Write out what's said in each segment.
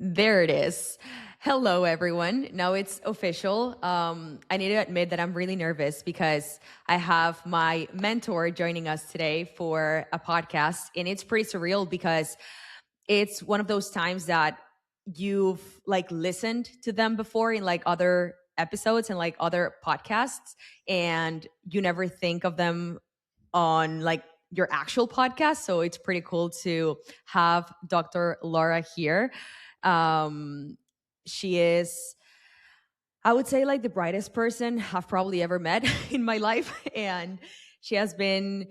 There it is. Hello, everyone. Now it's official. I need to admit that I'm really nervous because I have my mentor joining us today for a podcast. And it's pretty surreal because it's one of those times that you've like listened to them before in like other episodes and like other podcasts, and you never think of them on like your actual podcast. So it's pretty cool to have Dr. Laura here. Um, she is, I would say, like the brightest person I've probably ever met in my life. And she has been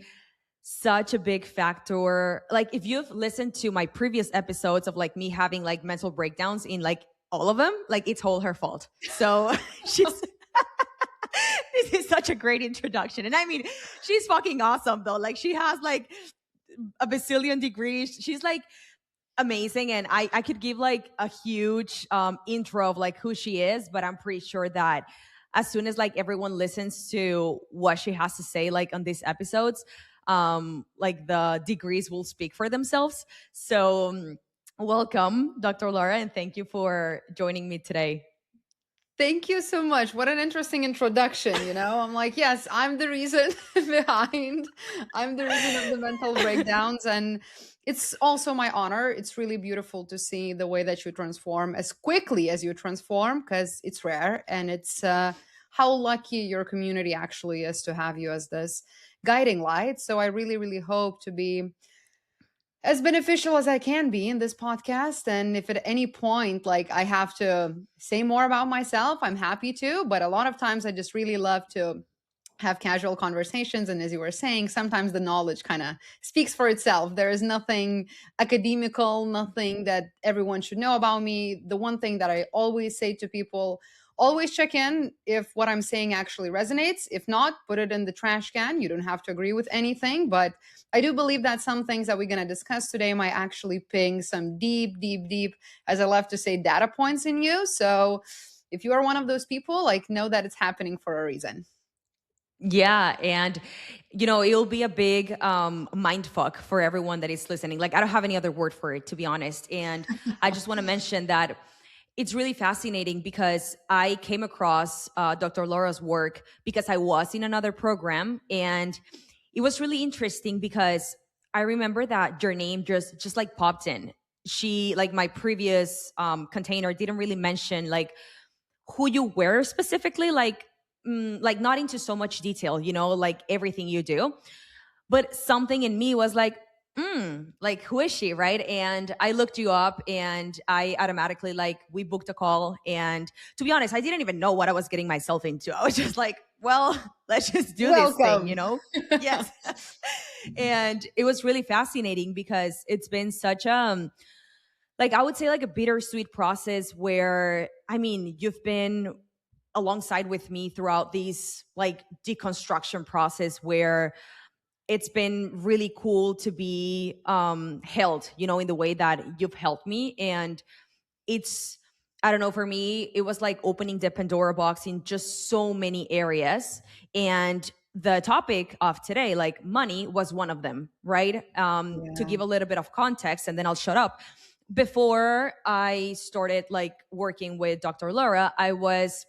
such a big factor. Like, if you've listened to my previous episodes of like me having like mental breakdowns in like all of them, like it's all her fault. So she's, this is such a great introduction. And I mean, she's fucking awesome though. Like, she has like a bazillion degrees. She's like, amazing, and I could give like a huge intro of like who she is, but I'm pretty sure that as soon as like everyone listens to what she has to say like on these episodes, like the degrees will speak for themselves. So welcome, Dr. Laura, and thank you for joining me today. Thank you so much. What an interesting introduction. I'm like, yes, I'm the reason behind. I'm the reason of the mental breakdowns. And it's also my honor. It's really beautiful to see the way that you transform as quickly as you transform, because it's rare. And it's how lucky your community actually is to have you as this guiding light. So I really, really hope to be as beneficial as I can be in this podcast. And if at any point, like, I have to say more about myself, I'm happy to. But a lot of times, I just really love to have casual conversations. And as you were saying, sometimes the knowledge kind of speaks for itself. There is nothing academical, nothing that everyone should know about me. The one thing that I always say to people, always check in if what I'm saying actually resonates. If not, put it in the trash can. You don't have to agree with anything. But I do believe that some things that we're going to discuss today might actually ping some deep, deep, deep, as I love to say, data points in you. So if you are one of those people, like, know that it's happening for a reason. Yeah, and it'll be a big mind fuck for everyone that is listening. Like, I don't have any other word for it, to be honest. And I just want to mention that it's really fascinating because I came across Dr. Laura's work because I was in another program, and it was really interesting because I remember that your name just like popped in. She, like, my previous container didn't really mention like who you were specifically, like not into so much detail, like everything you do. But something in me was like, who is she, right? And I looked you up, and I automatically, like, we booked a call. And to be honest, I didn't even know what I was getting myself into. I was just like, well, let's just do this thing, Welcome. Yes. And it was really fascinating because it's been such like, I would say, like a bittersweet process where, I mean, you've been alongside with me throughout these like deconstruction process where it's been really cool to be held, in the way that you've helped me. And it's, I don't know, for me it was like opening the Pandora box in just so many areas. And the topic of today, like money, was one of them, right? To Yeah. give a little bit of context, and then I'll shut up. Before I started like working with Dr. Laura, I was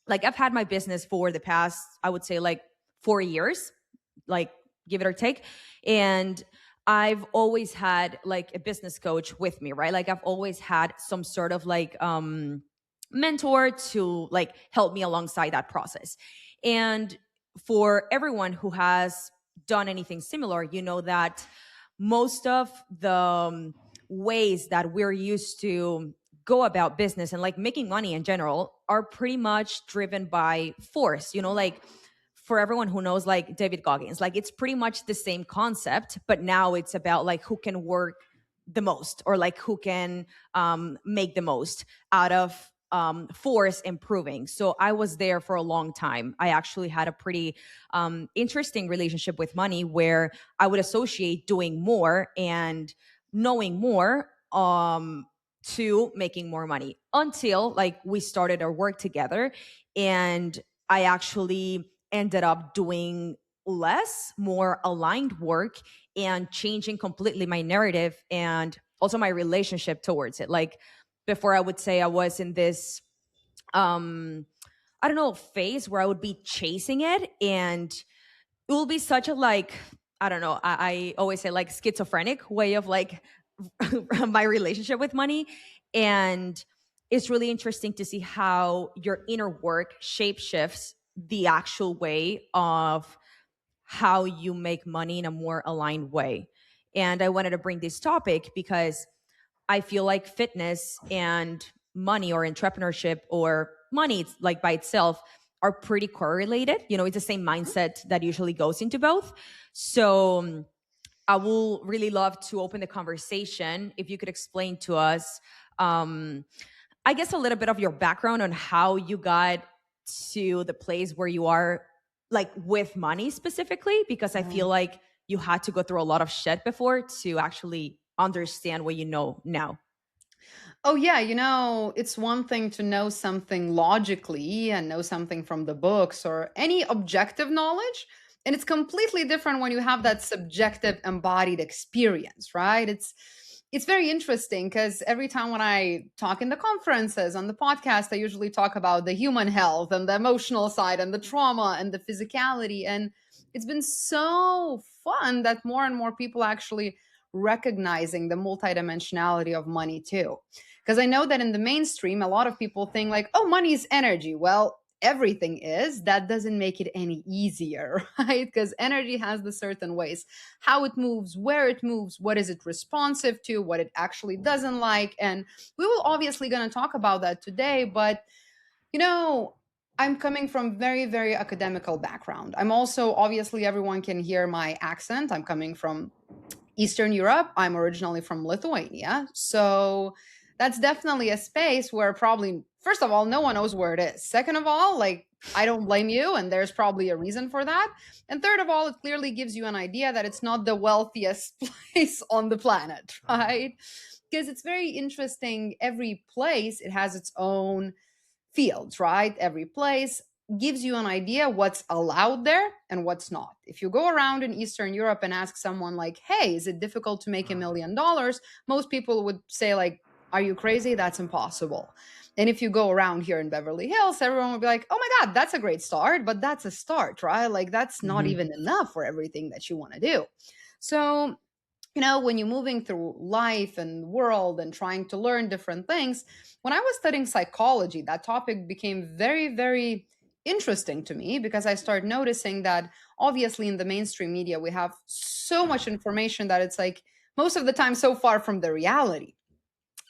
like, I've had my business for the past, I would say, like 4 years, like, give it or take. And I've always had like a business coach with me, right? Like, I've always had some sort of like mentor to like help me alongside that process. And for everyone who has done anything similar, you know that most of the ways that we're used to go about business and like making money in general are pretty much driven by force, like, for everyone who knows like David Goggins, like, it's pretty much the same concept, but now it's about like who can work the most, or like who can make the most out of force improving. So I was there for a long time. I actually had a pretty interesting relationship with money where I would associate doing more and knowing more to making more money, until like we started our work together. And I actually ended up doing less, more aligned work, and changing completely my narrative and also my relationship towards it. Like, before I would say I was in this um I don't know, phase where I would be chasing it, and it will be such a like, I don't know, I always say like schizophrenic way of like my relationship with money. And it's really interesting to see how your inner work shape shifts the actual way of how you make money in a more aligned way. And I wanted to bring this topic because I feel like fitness and money or entrepreneurship or money like by itself are pretty correlated. You know, it's the same mindset that usually goes into both. So I will really love to open the conversation if you could explain to us, um, I guess, a little bit of your background on how you got to the place where you are, like with money specifically, because I feel like you had to go through a lot of shit before to actually understand what you know now. Oh, yeah. It's one thing to know something logically and know something from the books or any objective knowledge. And it's completely different when you have that subjective embodied experience, right? It's very interesting because every time when I talk in the conferences on the podcast, I usually talk about the human health and the emotional side and the trauma and the physicality. And it's been so fun that more and more people actually recognizing the multidimensionality of money too. Because I know that in the mainstream, a lot of people think like, oh, money is energy. Well, everything is. That doesn't make it any easier, right? Because energy has the certain ways how it moves, where it moves, what is it responsive to, what it actually doesn't like. And we will obviously going to talk about that today. But, you know, I'm coming from very, very academical background. I'm also, obviously, everyone can hear my accent. I'm coming from Eastern Europe. I'm originally from Lithuania. So that's definitely a space where probably, first of all, no one knows where it is. Second of all, like, I don't blame you, and there's probably a reason for that. And third of all, it clearly gives you an idea that it's not the wealthiest place on the planet, right? Because it's very interesting. Every place, it has its own fields, right? Every place gives you an idea what's allowed there and what's not. If you go around in Eastern Europe and ask someone like, "Hey, is it difficult to make $1 million?" Most people would say like, "Are you crazy? That's impossible." And if you go around here in Beverly Hills, everyone would be like, "Oh my God, that's a great start," but that's a start, right? Like that's not Hmm. even enough for everything that you want to do. So when you're moving through life and world and trying to learn different things, when I was studying psychology, that topic became very, very interesting to me because I started noticing that obviously in the mainstream media, we have so much information that it's like most of the time so far from the reality.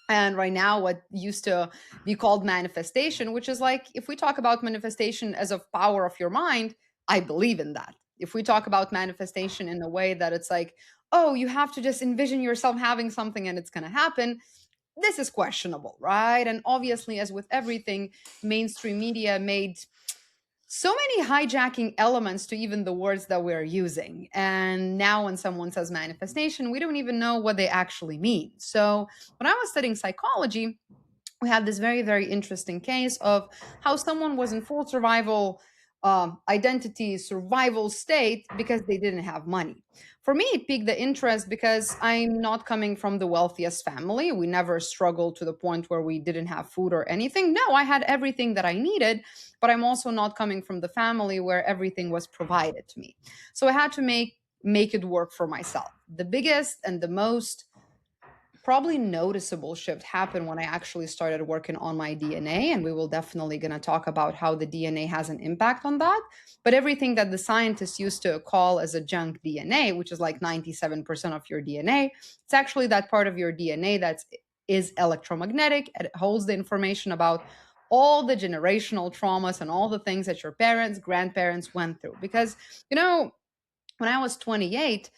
And right now, what used to be called manifestation, which is like if we talk about manifestation as a power of your mind, I believe in that. If we talk about manifestation in a way that it's like, oh, you have to just envision yourself having something and it's going to happen, this is questionable, right? And obviously, as with everything, mainstream media made so many hijacking elements to even the words that we're using. And now, when someone says manifestation, we don't even know what they actually mean. So, when I was studying psychology, we had this very, very interesting case of how someone was in full survival identity, survival state because they didn't have money. For me, it piqued the interest because I'm not coming from the wealthiest family. We never struggled to the point where we didn't have food or anything. No, I had everything that I needed, but I'm also not coming from the family where everything was provided to me. So I had to make it work for myself. The biggest and the most probably noticeable shift happened when I actually started working on my DNA. And we will definitely going to talk about how the DNA has an impact on that. But everything that the scientists used to call as a junk DNA, which is like 97% of your DNA, it's actually that part of your DNA that is electromagnetic. And it holds the information about all the generational traumas and all the things that your parents, grandparents went through. Because, when I was 28,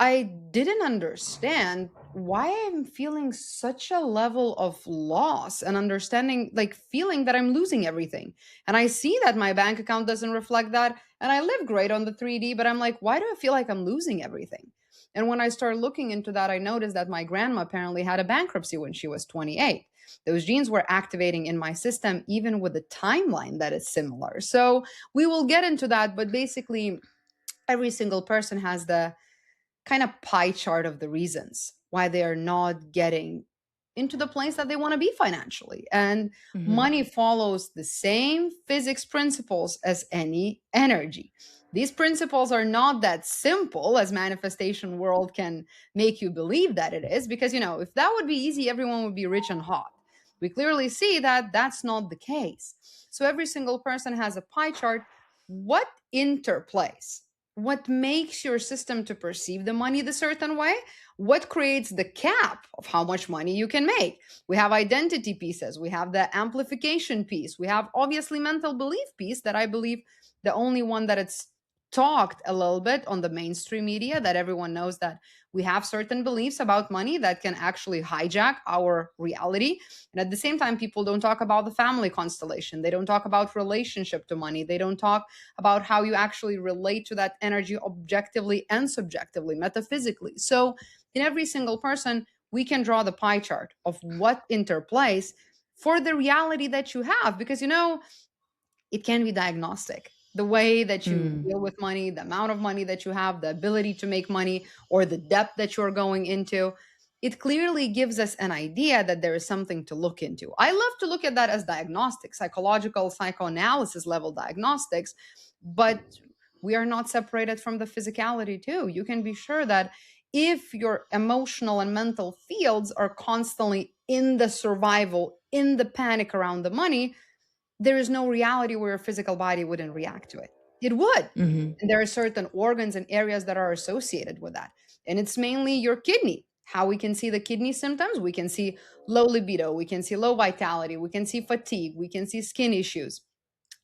I didn't understand why I'm feeling such a level of loss and understanding, like feeling that I'm losing everything. And I see that my bank account doesn't reflect that. And I live great on the 3D, but I'm like, why do I feel like I'm losing everything? And when I started looking into that, I noticed that my grandma apparently had a bankruptcy when she was 28. Those genes were activating in my system, even with the timeline that is similar. So we will get into that. But basically, every single person has the kind of pie chart of the reasons why they are not getting into the place that they want to be financially. And Hmm. money follows the same physics principles as any energy. These principles are not that simple as manifestation world can make you believe that it is, because if that would be easy, everyone would be rich and hot. We clearly see that that's not the case. So every single person has a pie chart. What interplays? What makes your system to perceive the money the certain way? What creates the cap of how much money you can make? We have identity pieces, we have the amplification piece, we have obviously mental belief piece, that I believe the only one that it's talked a little bit on the mainstream media, that everyone knows that we have certain beliefs about money that can actually hijack our reality. And at the same time, people don't talk about the family constellation, they don't talk about relationship to money, they don't talk about how you actually relate to that energy objectively and subjectively, metaphysically. So in every single person, we can draw the pie chart of what interplays for the reality that you have, because it can be diagnostic. The way that you Mm. deal with money, the amount of money that you have, the ability to make money, or the depth that you're going into, it clearly gives us an idea that there is something to look into. I love to look at that as diagnostic, psychological, psychoanalysis level diagnostics, but we are not separated from the physicality too. You can be sure that if your emotional and mental fields are constantly in the survival, in the panic around the money, there is no reality where your physical body wouldn't react to it. It would. Hmm. And there are certain organs and areas that are associated with that. And it's mainly your kidney. How we can see the kidney symptoms: we can see low libido, we can see low vitality, we can see fatigue, we can see skin issues,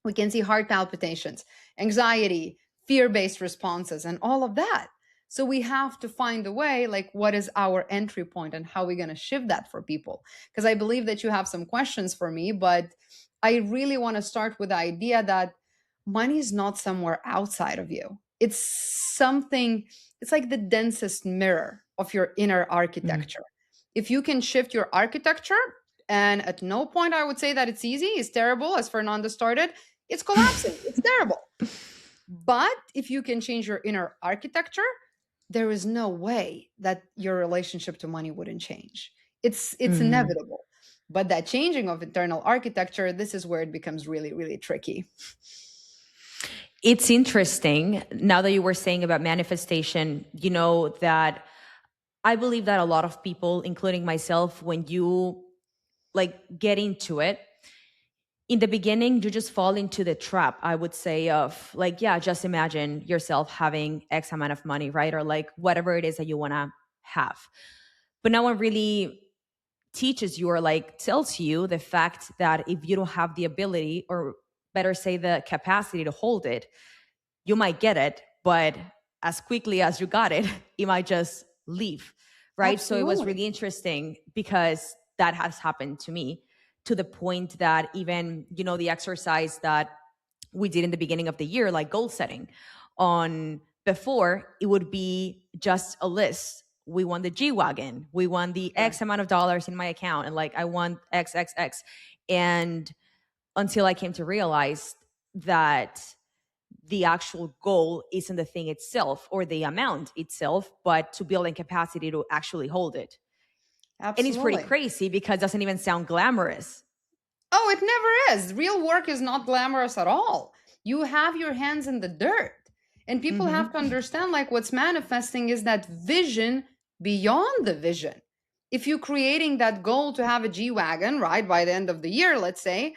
we can see heart palpitations, anxiety, fear based responses, and all of that. So we have to find a way, like, what is our entry point and how we're going to shift that for people. Because I believe that you have some questions for me, but I really want to start with the idea that money is not somewhere outside of you. It's something, it's like the densest mirror of your inner Hmm. architecture. If you can shift your architecture, and at no point I would say that it's easy, it's terrible, as Fernanda started, it's collapsing, it's terrible. But if you can change your inner architecture, there is no way that your relationship to money wouldn't change. It's Hmm. inevitable. But that changing of internal architecture, this is where it becomes really, really tricky. It's interesting now that you were saying about manifestation, that I believe that a lot of people, including myself, when you like get into it, in the beginning, you just fall into the trap, I would say, of like, yeah, just imagine yourself having X amount of money, right? Or like whatever it is that you want to have. But no one really teaches you or like tells you the fact that if you don't have the ability, or better say the capacity to hold it, you might get it, but as quickly as you got it, it might just leave, right? So it was Absolutely. really interesting because that has happened to me, to the point that even, the exercise that we did in the beginning of the year, like goal setting, on before it would be just a list. We want the G Wagon, we want the Sure. X amount of dollars in my account, and like I want XXX. And until I came to realize that the actual goal isn't the thing itself or the amount itself, but to build a capacity to actually hold it. And it's pretty Absolutely. crazy because it doesn't even sound glamorous. Oh, it never is. Real work is not glamorous at all. You have your hands in the dirt. And people have to Hmm. understand, like, what's manifesting is that vision beyond the vision. If you're creating that goal to have a G Wagon, right, by the end of the year, let's say,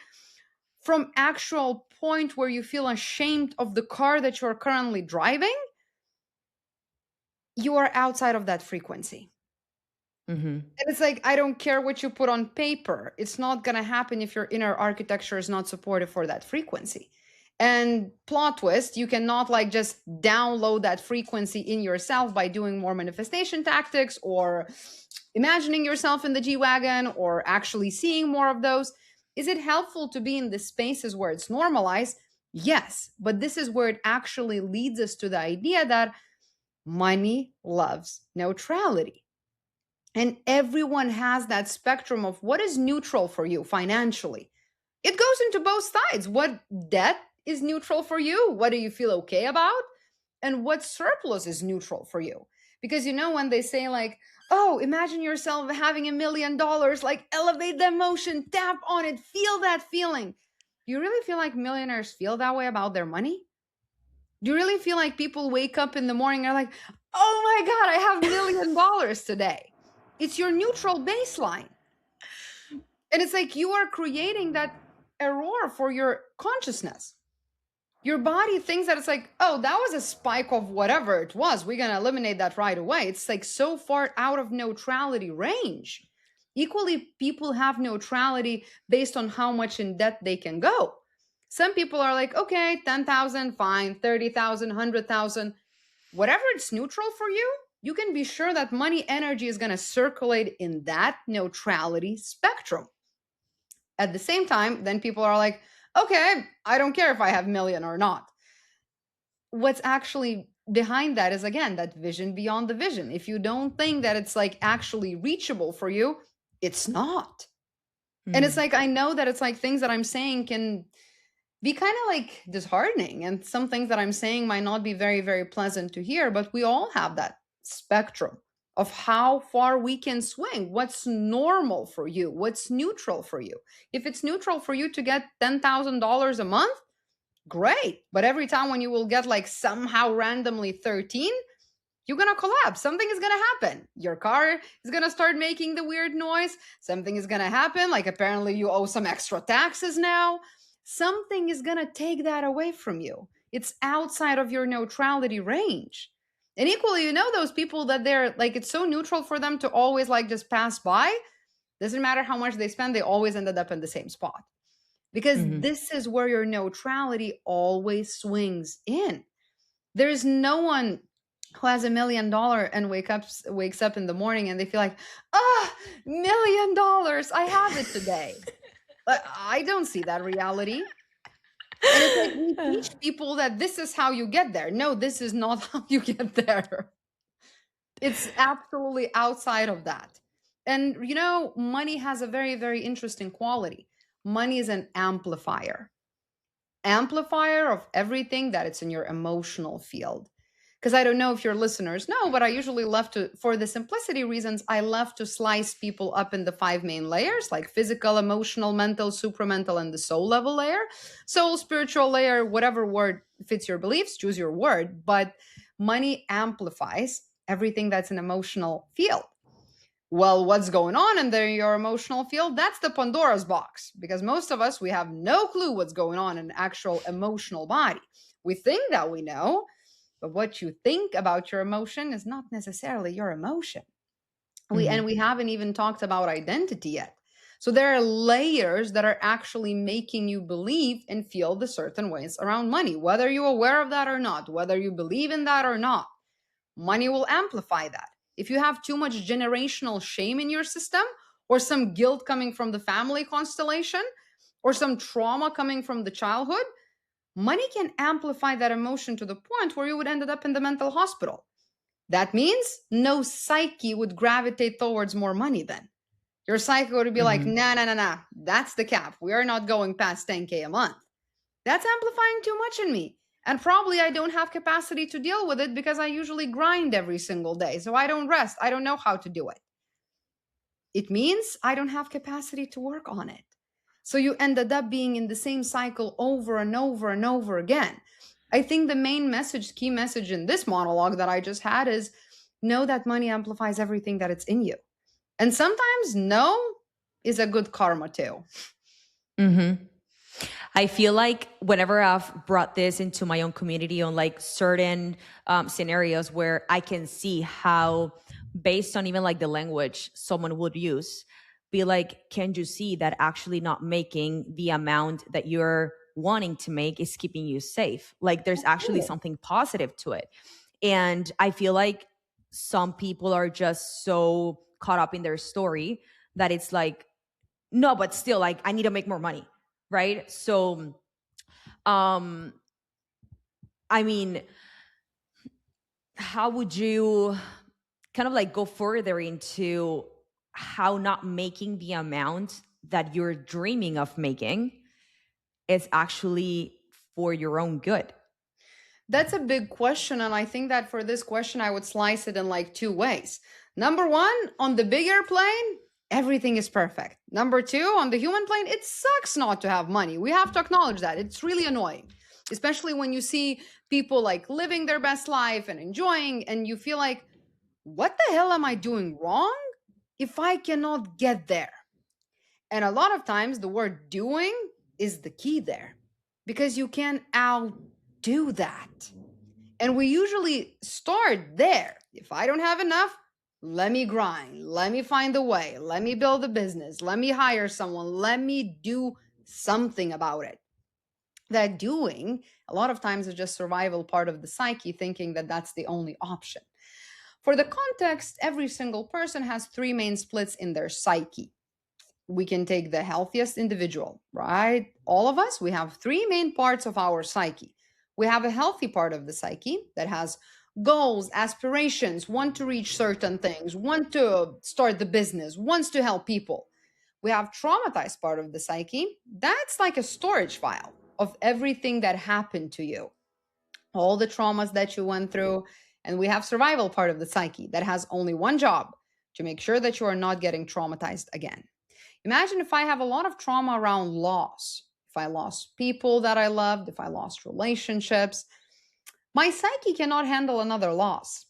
from actual point where you feel ashamed of the car that you're currently driving, you are outside of that frequency. Hmm. And it's like, I don't care what you put on paper. It's not going to happen if your inner architecture is not supportive for that frequency. And plot twist, you cannot like just download that frequency in yourself by doing more manifestation tactics or imagining yourself in the G Wagon or actually seeing more of those. Is it helpful to be in the spaces where it's normalized? Yes. But this is where it actually leads us to the idea that money loves neutrality. And everyone has that spectrum of what is neutral for you financially. It goes into both sides. What debt is neutral for you? What do you feel okay about? And what surplus is neutral for you? Because when they say like, oh, imagine yourself having $1 million, like elevate the emotion, tap on it, feel that feeling. Do you really feel like millionaires feel that way about their money? Do you really feel like people wake up in the morning and are like, oh my God, I have $1 million today? It's your neutral baseline. And it's like you are creating that error for your consciousness. Your body thinks that it's like, oh, that was a spike of whatever it was. We're going to eliminate that right away. It's like so far out of neutrality range. Equally, people have neutrality based on how much in debt they can go. Some people are like, okay, 10,000, fine, 30,000, 100,000, whatever it's neutral for you, you can be sure that money energy is going to circulate in that neutrality spectrum. At the same time, then people are like, okay, I don't care if I have million or not. What's actually behind that is, again, that vision beyond the vision. If you don't think that it's like actually reachable for you, it's not. And it's like, I know that it's like things that I'm saying can be kind of like disheartening, and some things that I'm saying might not be very, very pleasant to hear, but we all have that spectrum of how far we can swing. What's normal for you? What's neutral for you? If it's neutral for you to get $10,000 a month, great. But every time when you will get like somehow randomly 13, you're going to collapse. Something is going to happen. Your car is going to start making the weird noise. Something is going to happen. Like apparently you owe some extra taxes now. Something is going to take that away from you. It's outside of your neutrality range. And equally, those people that they're like, it's so neutral for them to always like just pass by. Doesn't matter how much they spend, they always ended up in the same spot. Because this is where your neutrality always swings in. There's no one who has $1 million and wakes up in the morning and they feel like, $1 million, I have it today. I don't see that reality. And it's like we teach people that this is how you get there. No, this is not how you get there. It's absolutely outside of that. And money has a very, very interesting quality. Money is an amplifier of everything that it's in your emotional field. Because I don't know if your listeners know, but I usually love to, for the simplicity reasons, I love to slice people up in the 5 main layers, like physical, emotional, mental, supramental, and the soul level layer. Soul, spiritual layer, whatever word fits your beliefs, choose your word. But money amplifies everything that's an emotional field. Well, what's going on in your emotional field? That's the Pandora's box, because most of us, we have no clue what's going on in actual emotional body. We think that we know, but what you think about your emotion is not necessarily your emotion. We haven't even talked about identity yet. So there are layers that are actually making you believe and feel the certain ways around money, whether you're aware of that or not, whether you believe in that or not. Money will amplify that. If you have too much generational shame in your system, or some guilt coming from the family constellation, or some trauma coming from the childhood, money can amplify that emotion to the point where you would end up in the mental hospital. That means no psyche would gravitate towards more money then. Your psyche would be like, nah, that's the cap. We are not going past 10K a month. That's amplifying too much in me. And probably I don't have capacity to deal with it because I usually grind every single day. So I don't rest. I don't know how to do it. It means I don't have capacity to work on it. So you ended up being in the same cycle over and over and over again. I think the main message, key message in this monologue that I just had is know that money amplifies everything that it's in you. And sometimes no is a good karma too. I feel like whenever I've brought this into my own community on like certain scenarios where I can see how, based on even like the language someone would use, be like, can you see that actually not making the amount that you're wanting to make is keeping you safe? Like there's actually something positive to it. And I feel like some people are just so caught up in their story that it's like, no, but still, like, I need to make more money. Right. So, I mean, how would you kind of like go further into how not making the amount that you're dreaming of making is actually for your own good? That's a big question. And I think that for this question, I would slice it in like two ways. Number one, on the bigger plane, everything is perfect. Number two, on the human plane, it sucks not to have money. We have to acknowledge that. It's really annoying, especially when you see people like living their best life and enjoying, and you feel like, what the hell am I doing wrong if I cannot get there? And a lot of times the word doing is the key there because you can outdo that. And we usually start there. If I don't have enough, let me grind, let me find a way, let me build a business, let me hire someone, let me do something about it. That doing, a lot of times, is just survival part of the psyche, thinking that that's the only option. For the context, every single person has three main splits in their psyche. We can take the healthiest individual, right? All of us, we have three main parts of our psyche. We have a healthy part of the psyche that has goals, aspirations, want to reach certain things, want to start the business, wants to help people. We have traumatized part of the psyche. That's like a storage file of everything that happened to you, all the traumas that you went through. And we have survival part of the psyche that has only one job: to make sure that you are not getting traumatized again. Imagine if I have a lot of trauma around loss. If I lost people that I loved, if I lost relationships, my psyche cannot handle another loss.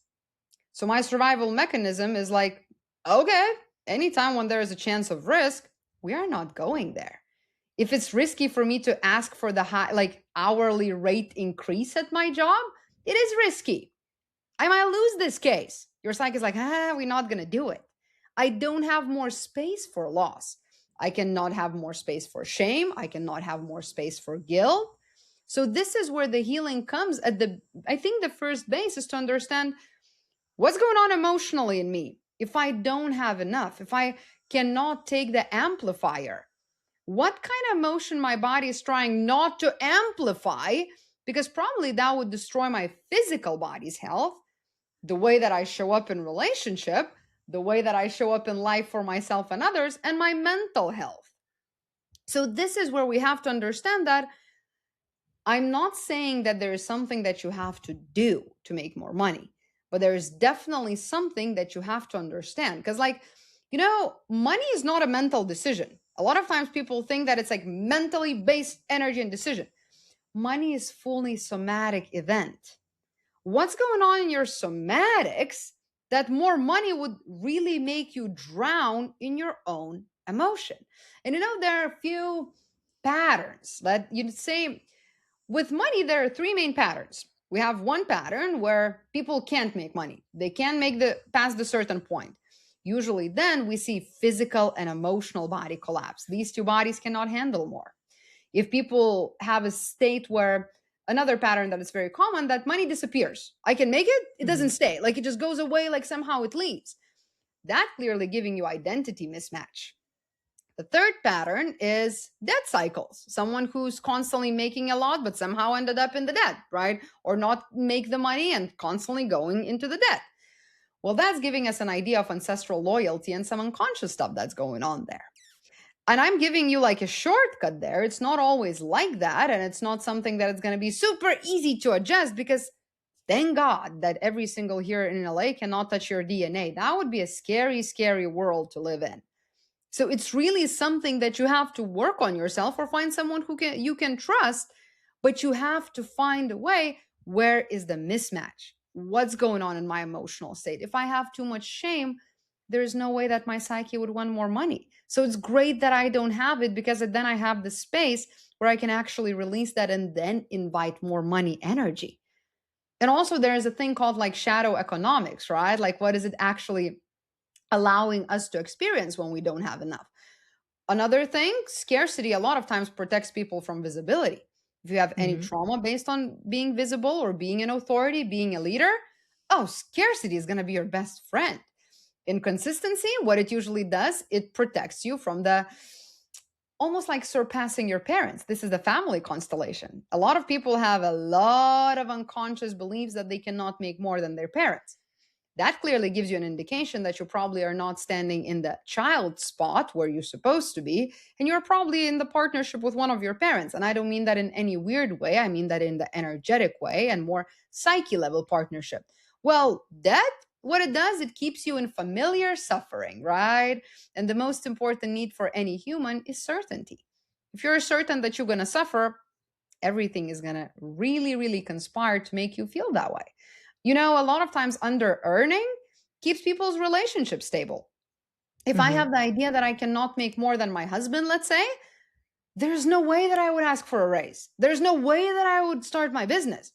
So my survival mechanism is like, okay, anytime when there is a chance of risk, we are not going there. If it's risky for me to ask for the high, like hourly rate increase at my job, it is risky. I might lose this case. Your psyche is like, we're not going to do it. I don't have more space for loss. I cannot have more space for shame. I cannot have more space for guilt. So this is where the healing comes I think the first base is to understand what's going on emotionally in me. If I don't have enough, if I cannot take the amplifier, what kind of emotion my body is trying not to amplify, because probably that would destroy my physical body's health, the way that I show up in relationship, the way that I show up in life for myself and others, and my mental health. So this is where we have to understand that I'm not saying that there is something that you have to do to make more money, but there is definitely something that you have to understand. Because, like, money is not a mental decision. A lot of times people think that it's like mentally based energy and decision. Money is fully somatic event. What's going on in your somatics that more money would really make you drown in your own emotion? And there are a few patterns that you'd say with money. There are three main patterns. We have one pattern where people can't make money. They can't make past the certain point. Usually then we see physical and emotional body collapse. These two bodies cannot handle more. If people have a state where another pattern that is very common, that money disappears. I can make it, it doesn't stay. Like it just goes away, like somehow it leaves. That clearly giving you identity mismatch. The third pattern is debt cycles. Someone who's constantly making a lot, but somehow ended up in the debt, right? Or not make the money and constantly going into the debt. Well, that's giving us an idea of ancestral loyalty and some unconscious stuff that's going on there. And I'm giving you like a shortcut there. It's not always like that. And it's not something that it's going to be super easy to adjust, because thank God that every single here in LA cannot touch your DNA. That would be a scary, scary world to live in. So it's really something that you have to work on yourself, or find someone who you can trust, but you have to find a way. Where is the mismatch? What's going on in my emotional state? If I have too much shame, there's no way that my psyche would want more money. So it's great that I don't have it, because then I have the space where I can actually release that and then invite more money energy. And also there is a thing called like shadow economics, right? Like what is it actually allowing us to experience when we don't have enough? Another thing, scarcity a lot of times protects people from visibility. If you have any trauma based on being visible or being an authority, being a leader, scarcity is going to be your best friend. Inconsistency, what it usually does, it protects you from the almost like surpassing your parents. This is the family constellation. A lot of people have a lot of unconscious beliefs that they cannot make more than their parents. that clearly gives you an indication that you probably are not standing in the child spot where you're supposed to be, and you're probably in the partnership with one of your parents. And I don't mean that in any weird way, I mean that in the energetic way and more psyche level partnership. Well, that what it does, it keeps you in familiar suffering, right? And the most important need for any human is certainty. If you're certain that you're going to suffer, everything is going to really, really conspire to make you feel that way. A lot of times under earning keeps people's relationships stable. If I Hmm. have the idea that I cannot make more than my husband, let's say, there's no way that I would ask for a raise. There's no way that I would start my business.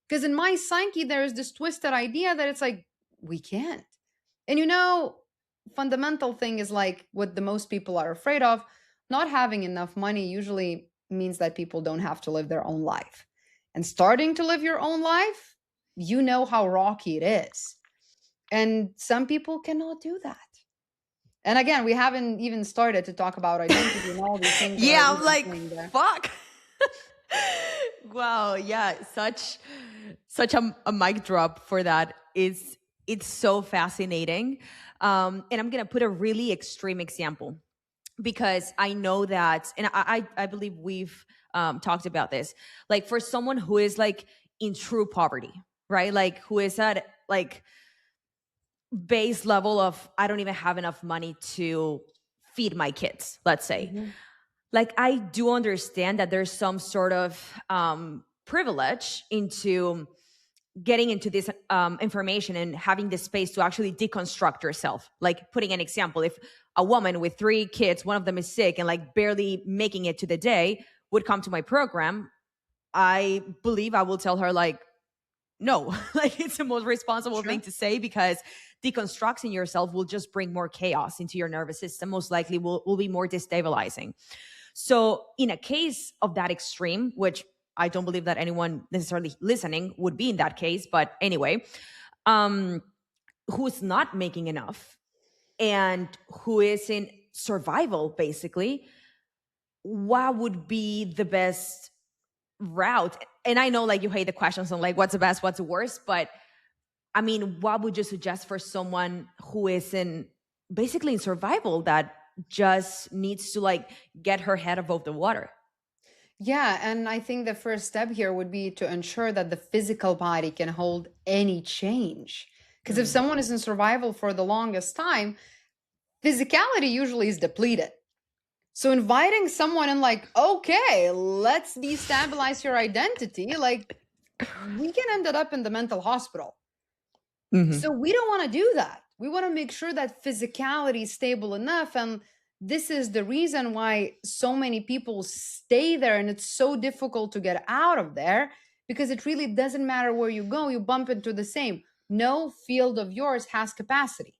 Because in my psyche, there is this twisted idea that it's like, we can't. And fundamental thing is like what the most people are afraid of. Not having enough money usually means that people don't have to live their own life. And starting to live your own life, you know how rocky it is. And some people cannot do that. And again, we haven't even started to talk about identity and all these things that are Yeah, I'm even like, playing there. fuck. Wow, yeah, such a mic drop for that. It's so fascinating. And I'm gonna put a really extreme example because I know that, and I believe we've talked about this. Like for someone who is like in true poverty, right? Like who is at like base level of I don't even have enough money to feed my kids, let's say. Mhm. Like I do understand that there's some sort of privilege into getting into this information and having the space to actually deconstruct yourself. Like putting an example, if a woman with 3 kids, one of them is sick and like barely making it to the day, would come to my program, I believe I will tell her like, no, like it's the most responsible thing Sure. to say because deconstructing yourself will just bring more chaos into your nervous system. Most likely will be more destabilizing. So, in a case of that extreme, which I don't believe that anyone necessarily listening would be in that case, but anyway, um, who's not making enough and who is in survival, basically, what would be the best route? And I know, like, you hate the questions on like what's the best, what's the worst, but I mean, what would you suggest for someone who is in basically in survival that just needs to like get her head above the water? Yeah, and I think the first step here would be to ensure that the physical body can hold any change. Because if Mm. someone is in survival for the longest time, physicality usually is depleted. So inviting someone in, like, okay, let's destabilize your identity, like, we can end up in the mental hospital. Hmm. So we don't want to do that. We want to make sure that physicality is stable enough. And this is the reason why so many people stay there and it's so difficult to get out of there, because it really doesn't matter where you go, you bump into the same. No field of yours has capacity.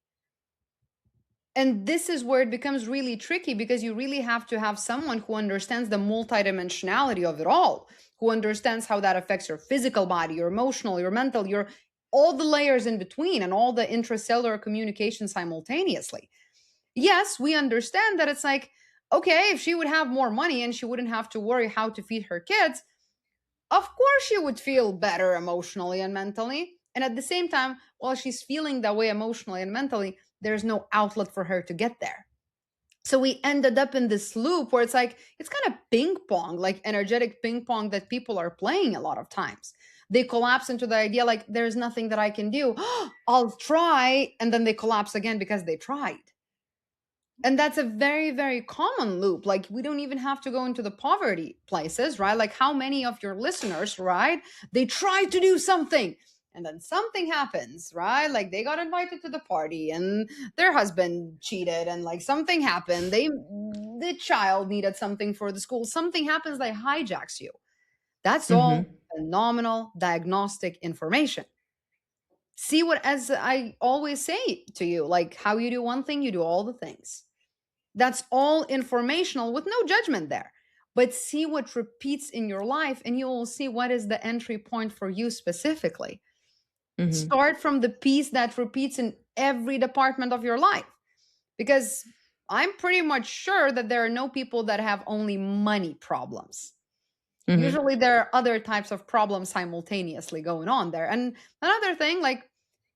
And this is where it becomes really tricky, because you really have to have someone who understands the multidimensionality of it all, who understands how that affects your physical body, your emotional, your mental, your all the layers in between and all the intracellular communication simultaneously. Yes, we understand that it's like, okay, if she would have more money and she wouldn't have to worry how to feed her kids, of course she would feel better emotionally and mentally. And at the same time, while she's feeling that way emotionally and mentally, there's no outlet for her to get there. So we ended up in this loop where it's like, it's kind of ping pong, like energetic ping pong that people are playing a lot of times. They collapse into the idea like, there's nothing that I can do. I'll try. And then they collapse again because they tried. And that's a very, very common loop. Like, we don't even have to go into the poverty places, right? Like, how many of your listeners, right? They try to do something and then something happens, right? Like, they got invited to the party and their husband cheated and like something happened. The child needed something for the school. Something happens that hijacks you. That's all Hmm. phenomenal diagnostic information. See what, as I always say to you, like, how you do one thing, you do all the things. That's all informational with no judgment there. But see what repeats in your life, and you will see what is the entry point for you specifically. Hmm. Start from the piece that repeats in every department of your life. Because I'm pretty much sure that there are no people that have only money problems. Hmm. Usually there are other types of problems simultaneously going on there. And another thing, like,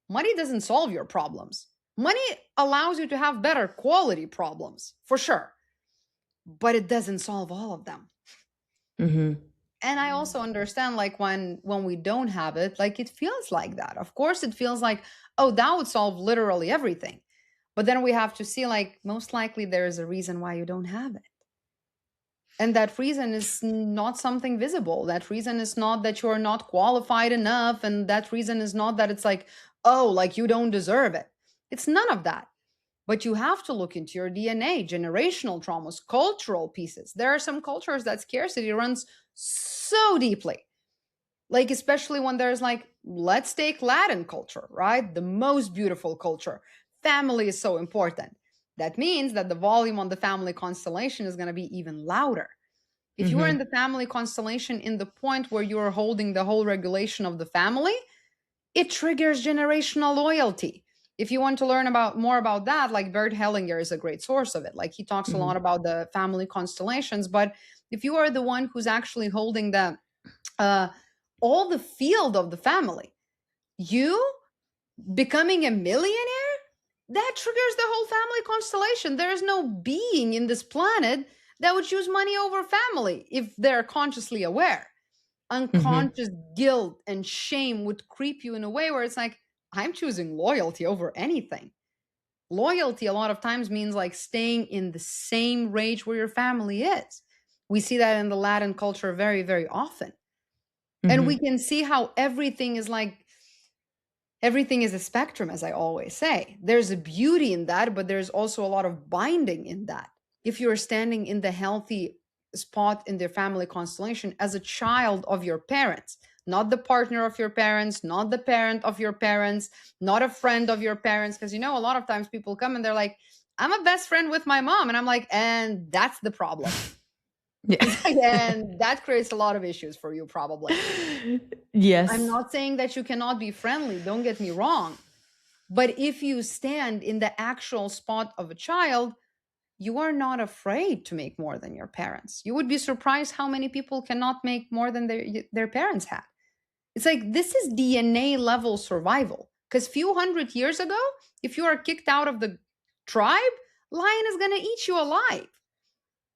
Money doesn't solve your problems. Money allows you to have better quality problems, for sure, but it doesn't solve all of them. Mm-hmm. And I also understand, like, when we don't have it, like, it feels like that. Of course it feels like, oh, that would solve literally everything. But then we have to see, like, most likely there is a reason why you don't have it. And that reason is not something visible. That reason is not that you're not qualified enough. And that reason is not that it's like, oh, like you don't deserve it. It's none of that. But you have to look into your DNA, generational traumas, cultural pieces. There are some cultures that scarcity runs so deeply. Like, especially when there's like, let's take Latin culture, right? The most beautiful culture. Family is so important. That means that the volume on the family constellation is going to be even louder. If you are in Mm-hmm. the family constellation in the point where you are holding the whole regulation of the family, it triggers generational loyalty. If you want to learn about more about that, like Bert Hellinger is a great source of it. Like, he talks a lot Mm-hmm. about the family constellations. But if you are the one who's actually holding the uh, all the field of the family, you becoming a millionaire, that triggers the whole family constellation. There is no being in this planet that would choose money over family if they're consciously aware. Mm-hmm. Unconscious guilt and shame would creep you in a way where it's like, I'm choosing loyalty over anything. Loyalty a lot of times means like staying in the same rage where your family is. We see that in the Latin culture very, very often. And we Mm-hmm. can see how everything is like, everything is a spectrum, as I always say. There's a beauty in that, but there's also a lot of binding in that. If you're standing in the healthy spot in their family constellation as a child of your parents, not the partner of your parents, not the parent of your parents, not a friend of your parents. Because, a lot of times people come and they're like, I'm a best friend with my mom. And I'm like, and that's the problem. Yeah. It's like, and that creates a lot of issues for you, probably. I'm Yes. not saying that you cannot be friendly, don't get me wrong. But if you stand in the actual spot of a child, you are not afraid to make more than your parents. You would be surprised how many people cannot make more than their parents had. It's like, this is DNA level survival. Because few hundred years ago, if you are kicked out of the tribe, lion is going to eat you alive.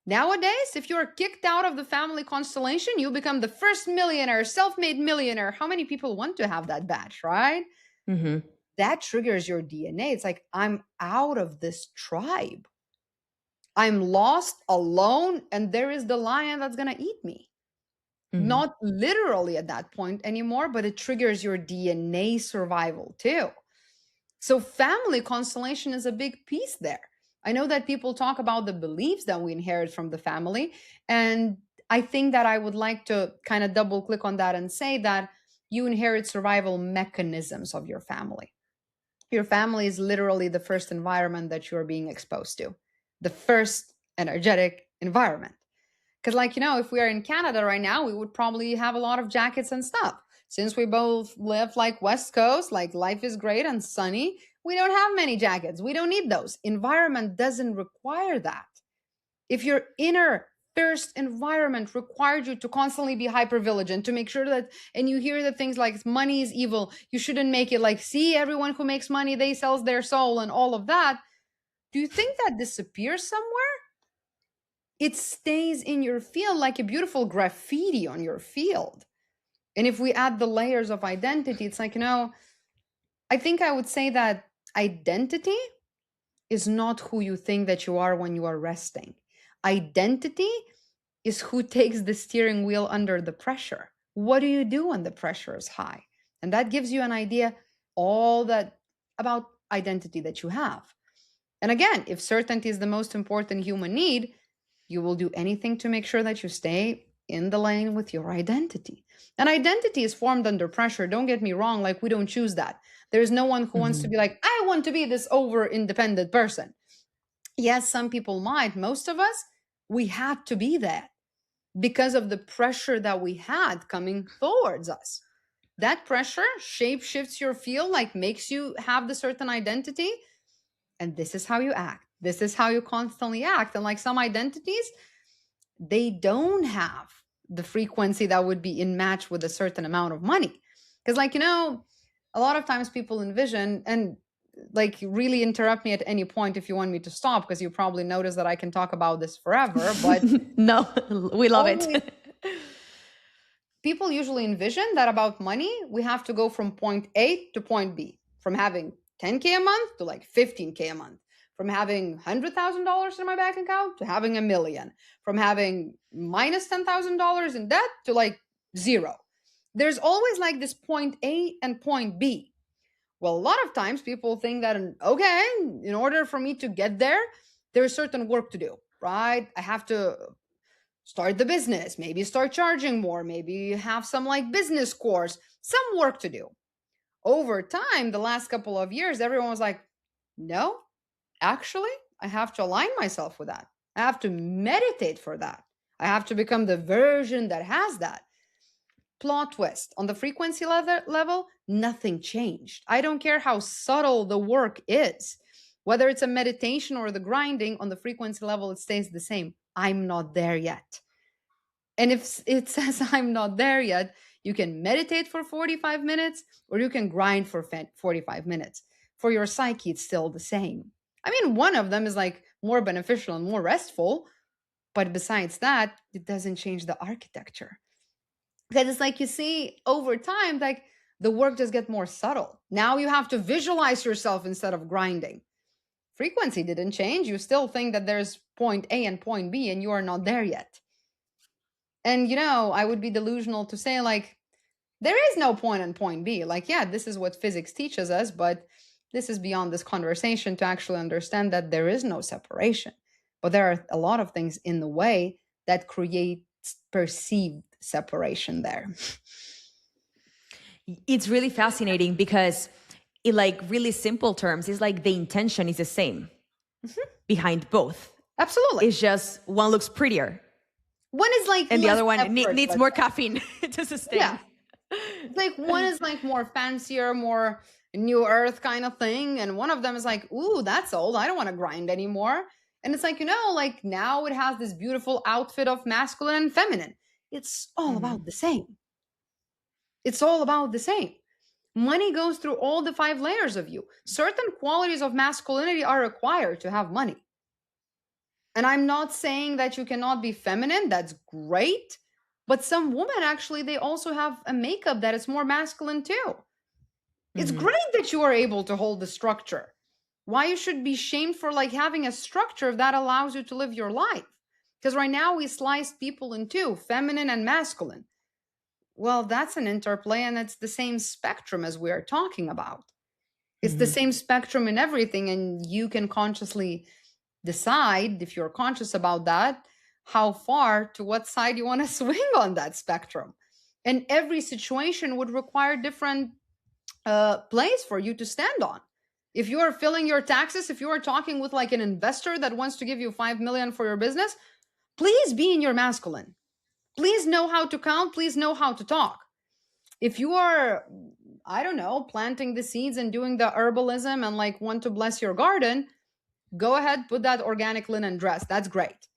Nowadays, if you are kicked out of the family constellation, you become the first millionaire, self-made millionaire. How many people want to have that badge, right? Mm-hmm. That triggers your DNA. It's like, I'm out of this tribe. I'm lost, alone, and there is the lion that's going to eat me. Mm-hmm. Not literally at that point anymore, but it triggers your DNA survival too. So, family constellation is a big piece there. I know that people talk about the beliefs that we inherit from the family. And I think that I would like to kind of double click on that and say that you inherit survival mechanisms of your family. Your family is literally the first environment that you're being exposed to, the first energetic environment. Because, like, if we are in Canada right now, we would probably have a lot of jackets and stuff. Since we both live like West Coast, like life is great and sunny, we don't have many jackets. We don't need those. Environment doesn't require that. If your inner first environment required you to constantly be hyper vigilant to make sure that, and you hear the things like money is evil, you shouldn't make it, like, see, everyone who makes money, they sells their soul and all of that. Do you think that disappears somewhere? It stays in your field like a beautiful graffiti on your field. And if we add the layers of identity, it's like, I think I would say that identity is not who you think that you are when you are resting. Identity is who takes the steering wheel under the pressure. What do you do when the pressure is high? And that gives you an idea all that about identity that you have. And again, if certainty is the most important human need, you will do anything to make sure that you stay in the lane with your identity. And identity is formed under pressure. Don't get me wrong, like, we don't choose that. There's no one who wants to Mm-hmm. be like, I want to be this over independent person. Yes, some people might. Most of us, we had to be that because of the pressure that we had coming towards us. That pressure shape shifts your field, like makes you have the certain identity. And this is how you act. This is how you constantly act. And like some identities, they don't have the frequency that would be in match with a certain amount of money. Because, like, A lot of times people envision, and like really interrupt me at any point if you want me to stop, because you probably notice that I can talk about this forever, but No, we love it. always people usually envision that about money, we have to go from point A to point B, from having 10K a month to like 15K a month, from having $100,000 in my bank account to having $1 million, from having minus $10,000 in debt to like zero. There's always like this point A and point B. Well, a lot of times people think that, okay, in order for me to get there, there's certain work to do, right? I have to start the business, maybe start charging more, maybe have some like business course, some work to do. Over time, the last couple of years, everyone was like, no, actually, I have to align myself with that. I have to meditate for that. I have to become the version that has that. Plot twist, on the frequency level, nothing changed. I don't care how subtle the work is. Whether it's a meditation or the grinding, on the frequency level, it stays the same. I'm not there yet. And if it says I'm not there yet, you can meditate for 45 minutes or you can grind for 45 minutes. For your psyche, it's still the same. I mean, one of them is like more beneficial and more restful, but besides that, it doesn't change the architecture. Because it's like, you see, over time, like the work just gets more subtle. Now you have to visualize yourself instead of grinding. Frequency didn't change. You still think that there's point A and point B and you are not there yet. And, you know, I would be delusional to say, like, there is no point and point B. Like, yeah, this is what physics teaches us, but this is beyond this conversation to actually understand that there is no separation. But there are a lot of things in the way that create perceived separation there. It's really fascinating because, in like really simple terms, it's like the intention is the same behind both. Absolutely. It's just one looks prettier. One is like, and the other one effort, needs more caffeine to sustain. Yeah. Like one is like more fancier, more new earth kind of thing. And one of them is like, ooh, that's old. I don't want to grind anymore. And it's like, you know, like now it has this beautiful outfit of masculine and feminine. It's all about the same. It's all about the same. Money goes through all the 5 layers of you. Certain qualities of masculinity are required to have money. And I'm not saying that you cannot be feminine. That's great. But some women, actually, they also have a makeup that is more masculine too. It's great that you are able to hold the structure. Why you should be shamed for like having a structure that allows you to live your life? Because right now we slice people in two, feminine and masculine. Well, that's an interplay, and it's the same spectrum as we are talking about. It's the same spectrum in everything, and you can consciously decide, if you're conscious about that, how far to what side you want to swing on that spectrum. And every situation would require different place for you to stand on. If you are filling your taxes, if you are talking with like an investor that wants to give you 5 million for your business, please be in your masculine. Please know how to count. Please know how to talk. If you are, I don't know, planting the seeds and doing the herbalism and like want to bless your garden, go ahead, put that organic linen dress. That's great.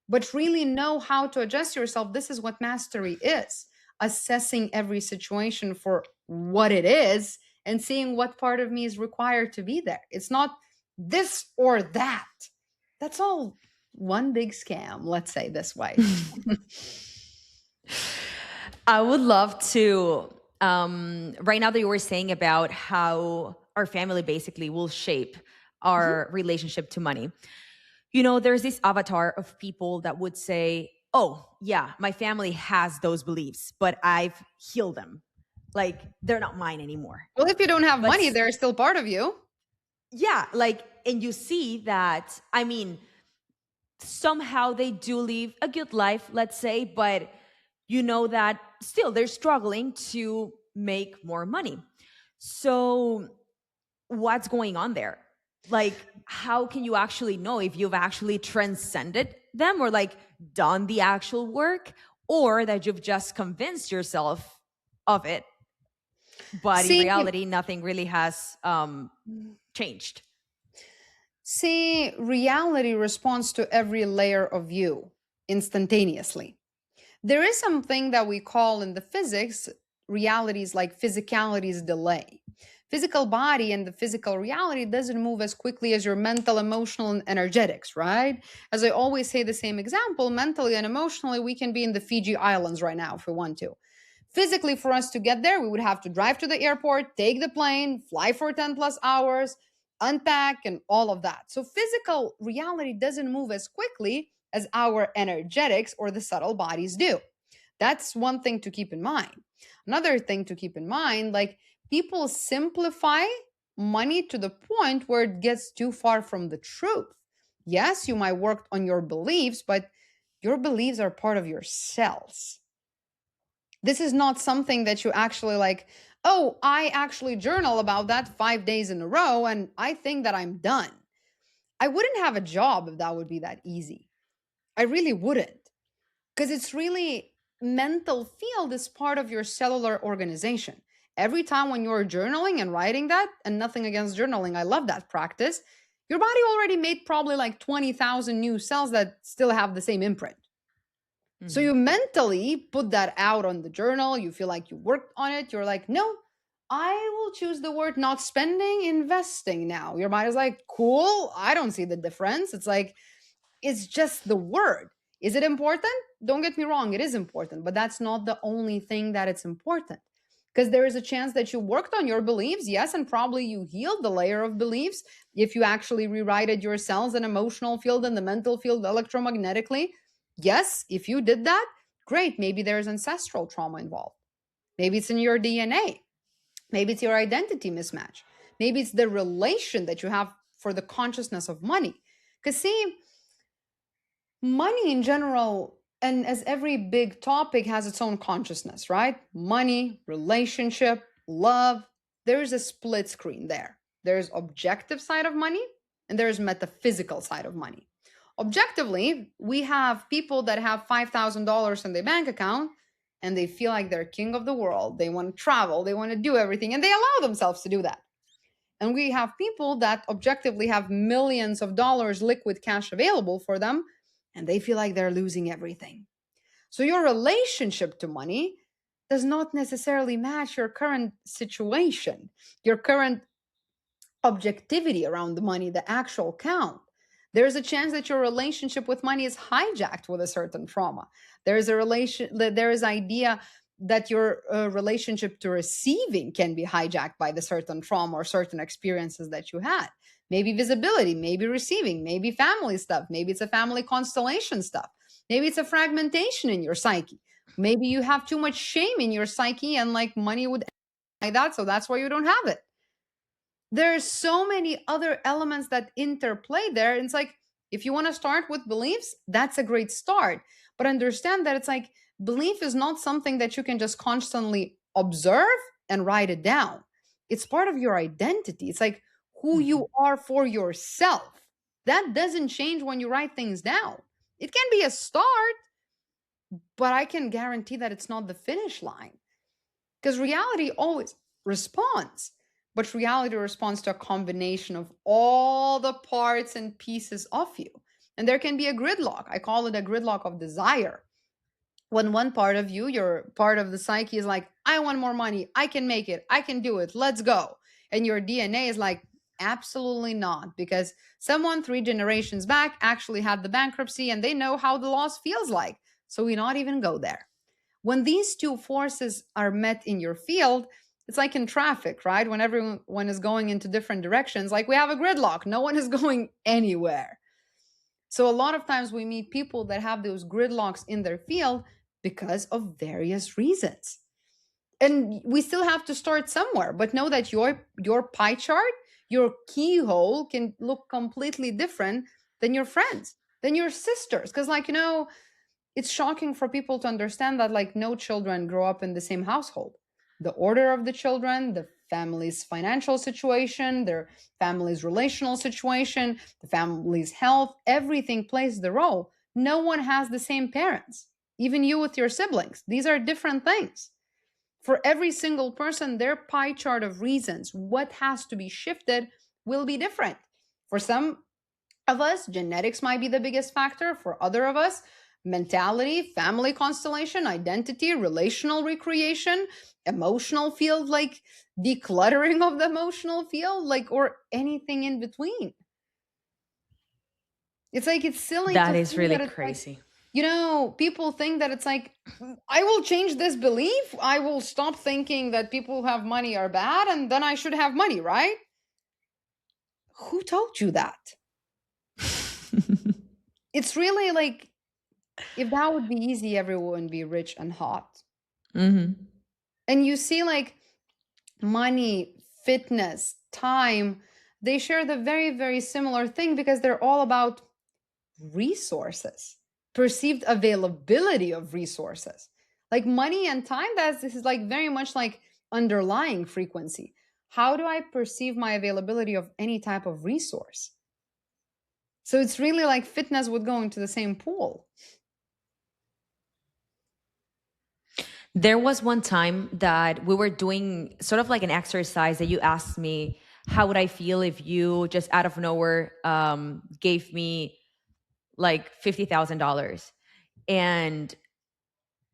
But really know how to adjust yourself. This is what mastery is. Assessing every situation for what it is and seeing what part of me is required to be there. It's not this or that. That's all one big scam, let's say this way. I would love to, right now that you were saying about how our family basically will shape our relationship to money. You know, there's this avatar of people that would say, oh, yeah, my family has those beliefs, but I've healed them. Like, they're not mine anymore. Well, if you don't have money, they're still part of you. Yeah, like, and you see that, I mean, somehow they do live a good life, let's say, but you know that still they're struggling to make more money. So what's going on there? Like, how can you actually know if you've actually transcended them or like done the actual work, or that you've just convinced yourself of it, but in reality, nothing really has changed? See, reality responds to every layer of you instantaneously. There is something that we call in the physics realities like physicality's delay. Physical body and the physical reality doesn't move as quickly as your mental, emotional, and energetics, right? As I always say the same example, mentally and emotionally, we can be in the Fiji Islands right now if we want to. Physically, for us to get there, we would have to drive to the airport, take the plane, fly for 10 plus hours, unpack, and all of that. So, physical reality doesn't move as quickly as our energetics or the subtle bodies do. That's one thing to keep in mind. Another thing to keep in mind, like people simplify money to the point where it gets too far from the truth. Yes, you might work on your beliefs, but your beliefs are part of your cells. This is not something that you actually like, oh, I actually journal about that 5 days in a row and I think that I'm done. I wouldn't have a job if that would be that easy. I really wouldn't. Because it's really mental field is part of your cellular organization. Every time when you're journaling and writing that, and nothing against journaling, I love that practice, your body already made probably like 20,000 new cells that still have the same imprint. So you mentally put that out on the journal, you feel like you worked on it, you're like, no, I will choose the word not spending, investing now. Your mind is like, cool, I don't see the difference. It's like, it's just the word. Is it important? Don't get me wrong, it is important, but that's not the only thing that it's important. Because there is a chance that you worked on your beliefs, yes, and probably you healed the layer of beliefs if you actually rewrited your cells and emotional field and the mental field electromagnetically. Yes, if you did that, great. Maybe there's ancestral trauma involved. Maybe it's in your DNA. Maybe it's your identity mismatch. Maybe it's the relation that you have for the consciousness of money. Because, see, money in general, and as every big topic has its own consciousness, right? Money, relationship, love, there's a split screen there. There's objective side of money and there's metaphysical side of money. Objectively, we have people that have $5,000 in their bank account and they feel like they're king of the world. They want to travel, they want to do everything, and they allow themselves to do that. And we have people that objectively have millions of dollars liquid cash available for them, and they feel like they're losing everything. So your relationship to money does not necessarily match your current situation, your current objectivity around the money, the actual count. There's a chance that your relationship with money is hijacked with a certain trauma. There is idea that your relationship to receiving can be hijacked by the certain trauma or certain experiences that you had. Maybe visibility, maybe receiving, maybe family stuff, maybe it's a family constellation stuff, maybe it's a fragmentation in your psyche. Maybe you have too much shame in your psyche and like money would like that, so that's why you don't have it. There's so many other elements that interplay there. And it's like, if you want to start with beliefs, that's a great start. But understand that it's like belief is not something that you can just constantly observe and write it down. It's part of your identity. It's like who you are for yourself. That doesn't change when you write things down. It can be a start, but I can guarantee that it's not the finish line. Because reality always responds. But reality responds to a combination of all the parts and pieces of you. And there can be a gridlock. I call it a gridlock of desire. When one part of you, your part of the psyche is like, I want more money. I can make it. I can do it. Let's go. And your DNA is like, absolutely not. Because someone 3 generations back actually had the bankruptcy and they know how the loss feels like. So we not even go there. When these two forces are met in your field, it's like in traffic, right? When everyone is going into different directions, like we have a gridlock, no one is going anywhere. So a lot of times we meet people that have those gridlocks in their field because of various reasons. And we still have to start somewhere, but know that your pie chart, your keyhole can look completely different than your friends, than your sisters. Because it's shocking for people to understand that like no children grow up in the same household. The order of the children, the family's financial situation, their family's relational situation, the family's health, everything plays the role. No one has the same parents, even you with your siblings. These are different things. For every single person, their pie chart of reasons, what has to be shifted will be different. For some of us, genetics might be the biggest factor. For other of us, mentality, family constellation, identity, relational recreation, emotional field, like decluttering of the emotional field, like, or anything in between. It's like, it's silly to That is think really that it's like, crazy. people think that it's like, I will change this belief. I will stop thinking that people who have money are bad and then I should have money, right? Who told you that? It's really like, if that would be easy, everyone would be rich and hot. Hmm. And you see, like, money, fitness, time, they share the very, very similar thing because they're all about resources, perceived availability of resources. Like money and time, this is like very much like underlying frequency. How do I perceive my availability of any type of resource? So it's really like fitness would go into the same pool. There was one time that we were doing sort of like an exercise that you asked me, how would I feel if you just out of nowhere gave me like $50,000? And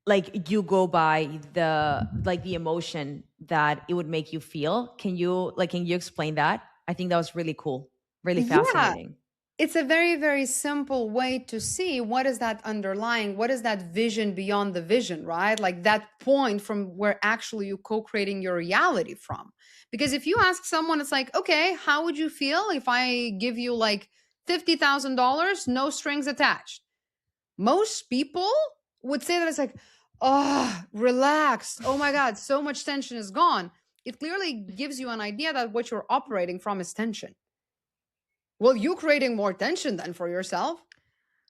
like you go by the emotion that it would make you feel. Can you explain that? I think that was really cool, really Yeah, fascinating. it's a very, very simple way to see what is that underlying, what is that vision beyond the vision, right? Like that point from where actually you co-creating your reality from. Because if you ask someone, it's like, okay, how would you feel if I give you like $50,000, no strings attached? Most people would say that it's like, oh, relaxed. Oh my God, so much tension is gone. It clearly gives you an idea that what you're operating from is tension. Well, you creating more tension then for yourself.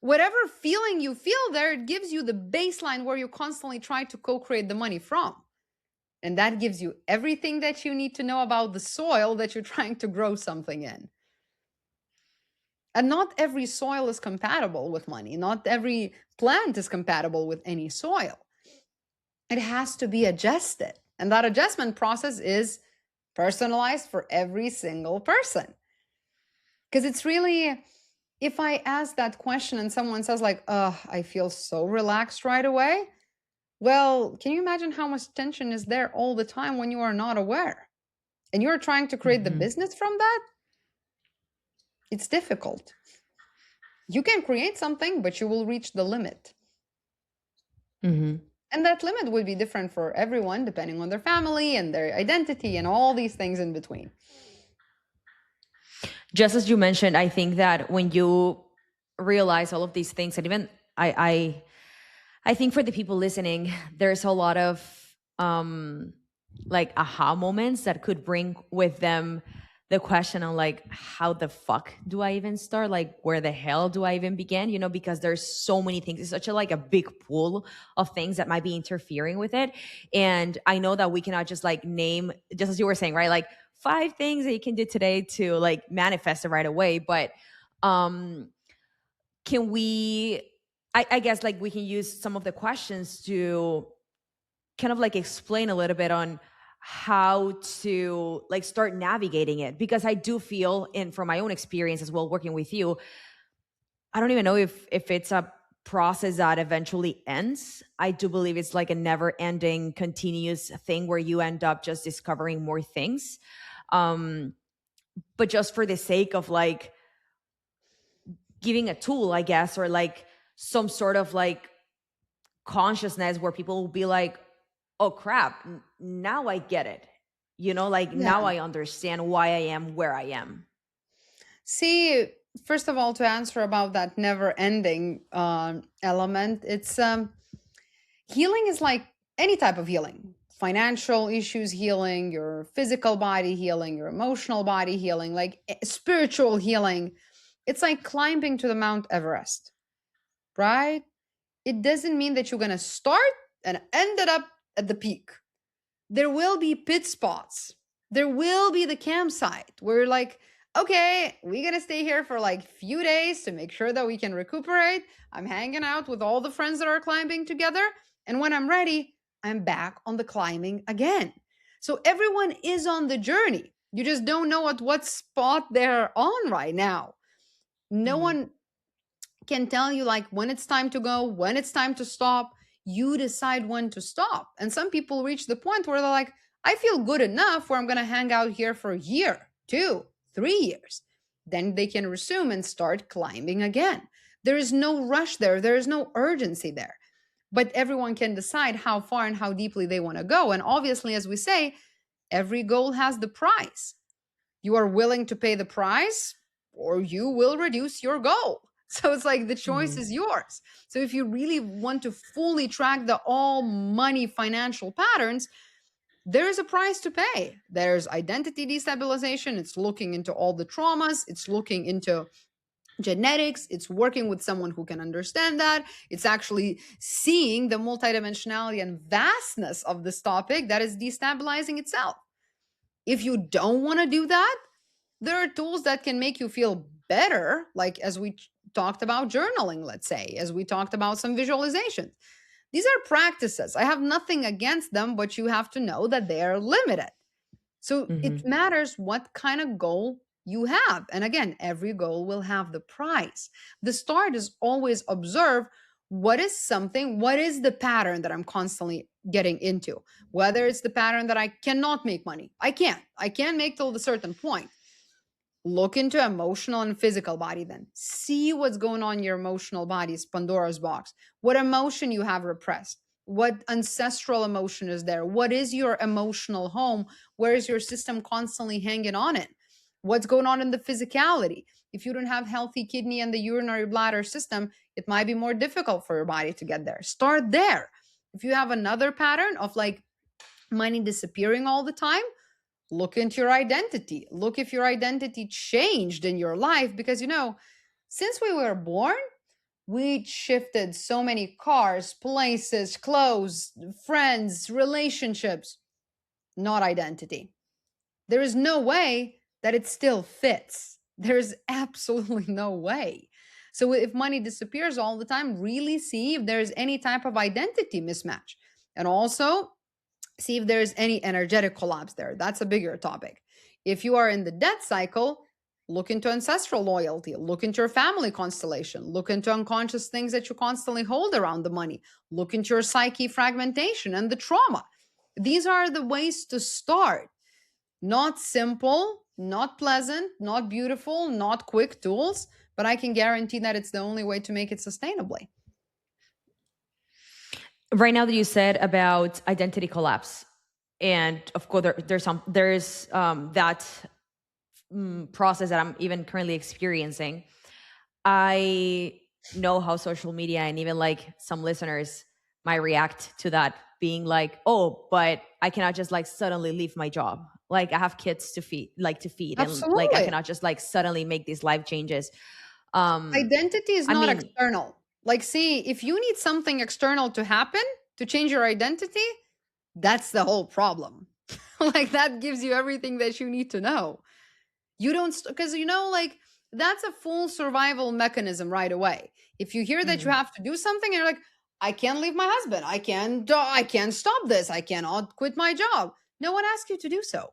Whatever feeling you feel there, it gives you the baseline where you constantly try to co-create the money from. And that gives you everything that you need to know about the soil that you're trying to grow something in. And not every soil is compatible with money. Not every plant is compatible with any soil. It has to be adjusted. And that adjustment process is personalized for every single person. Because it's really, if I ask that question and someone says, like, oh, I feel so relaxed right away. Well, can you imagine how much tension is there all the time when you are not aware? And you're trying to create the Hmm. business from that? It's difficult. You can create something, but you will reach the limit. Hmm. And that limit would be different for everyone, depending on their family and their identity and all these things in between. Just as you mentioned, I think that when you realize all of these things, and even I think for the people listening, there's a lot of like aha moments that could bring with them the question on like, how the fuck do I even start? Like, where the hell do I even begin? Because there's so many things. It's such a like a big pool of things that might be interfering with it. And I know that we cannot just like name, just as you were saying, right? Like 5 things that you can do today to like manifest it right away. But um can we, I guess like we can use some of the questions to kind of like explain a little bit on how to like start navigating it, because I do feel, and from my own experience as well working with you, I don't even know if it's a process that eventually ends. I do believe it's like a never ending continuous thing where you end up just discovering more things. um but just for the sake of like giving a tool, I guess, or like some sort of like consciousness where people will be like, oh crap, now I get it. Like now Yeah. I understand why I am where I am. See, first of all, to answer about that never ending element, it's healing is like any type of healing, financial issues healing, your physical body healing, your emotional body healing, like spiritual healing. It's like climbing to the Mount Everest, right? It doesn't mean that you're going to start and ended up at the peak. There will be pit spots. There will be the campsite where you're like, okay, we're going to stay here for like few days to make sure that we can recuperate. I'm hanging out with all the friends that are climbing together. And when I'm ready, I'm back on the climbing again. So everyone is on the journey. You just don't know at what spot they're on right now. No Hmm. one can tell you like when it's time to go, when it's time to stop. You decide when to stop. And some people reach the point where they're like, I feel good enough where I'm going to hang out here for a year, 2, 3 years. Then they can resume and start climbing again. There is no rush there. There is no urgency there. But everyone can decide how far and how deeply they want to go. And obviously, as we say, every goal has the price. You are willing to pay the price, or you will reduce your goal. So it's like the choice is yours. So if you really want to fully track the all money financial patterns, there is a price to pay. There's identity destabilization. It's looking into all the traumas. It's looking into genetics. It's working with someone who can understand that. It's actually seeing the multidimensionality and vastness of this topic that is destabilizing itself. If you don't want to do that, there are tools that can make you feel better, like as we talked about journaling, let's say, as we talked about some visualizations. These are practices. I have nothing against them, but you have to know that they are limited. So it matters what kind of goal you have. And again, every goal will have the price. The start is always observe what is the pattern that I'm constantly getting into? Whether it's the pattern that I cannot make money. I can't make till a certain point. Look into emotional and physical body then. See what's going on in your emotional body. It's Pandora's box. What emotion you have repressed. What ancestral emotion is there? What is your emotional home? Where is your system constantly hanging on it? What's going on in the physicality? If you don't have healthy kidney and the urinary bladder system, it might be more difficult for your body to get there. Start there. If you have another pattern of like money disappearing all the time, look into your identity. Look if your identity changed in your life, because since we were born, we shifted so many cars, places, clothes, friends, relationships, not identity. There is no way that it still fits. There's absolutely no way. So if money disappears all the time, really see if there's any type of identity mismatch. And also see if there's any energetic collapse there. That's a bigger topic. If you are in the debt cycle, look into ancestral loyalty, look into your family constellation, look into unconscious things that you constantly hold around the money, look into your psyche fragmentation and the trauma. These are the ways to start. Not simple, not pleasant, not beautiful, not quick tools, but I can guarantee that it's the only way to make it sustainably. Right now that you said about identity collapse, and of course there's that process that I'm even currently experiencing. I know how social media and even like some listeners might react to that, being like, oh, but I cannot just like suddenly leave my job. Like I have kids to feed, Absolutely. and like I cannot just like suddenly make these life changes. Identity is not external. Like, see, if you need something external to happen to change your identity, that's the whole problem. Like that gives you everything that you need to know. You don't, because like that's a full survival mechanism right away. If you hear that you have to do something and you're like, I can't leave my husband, I can't stop this, I cannot quit my job. No one asked you to do so.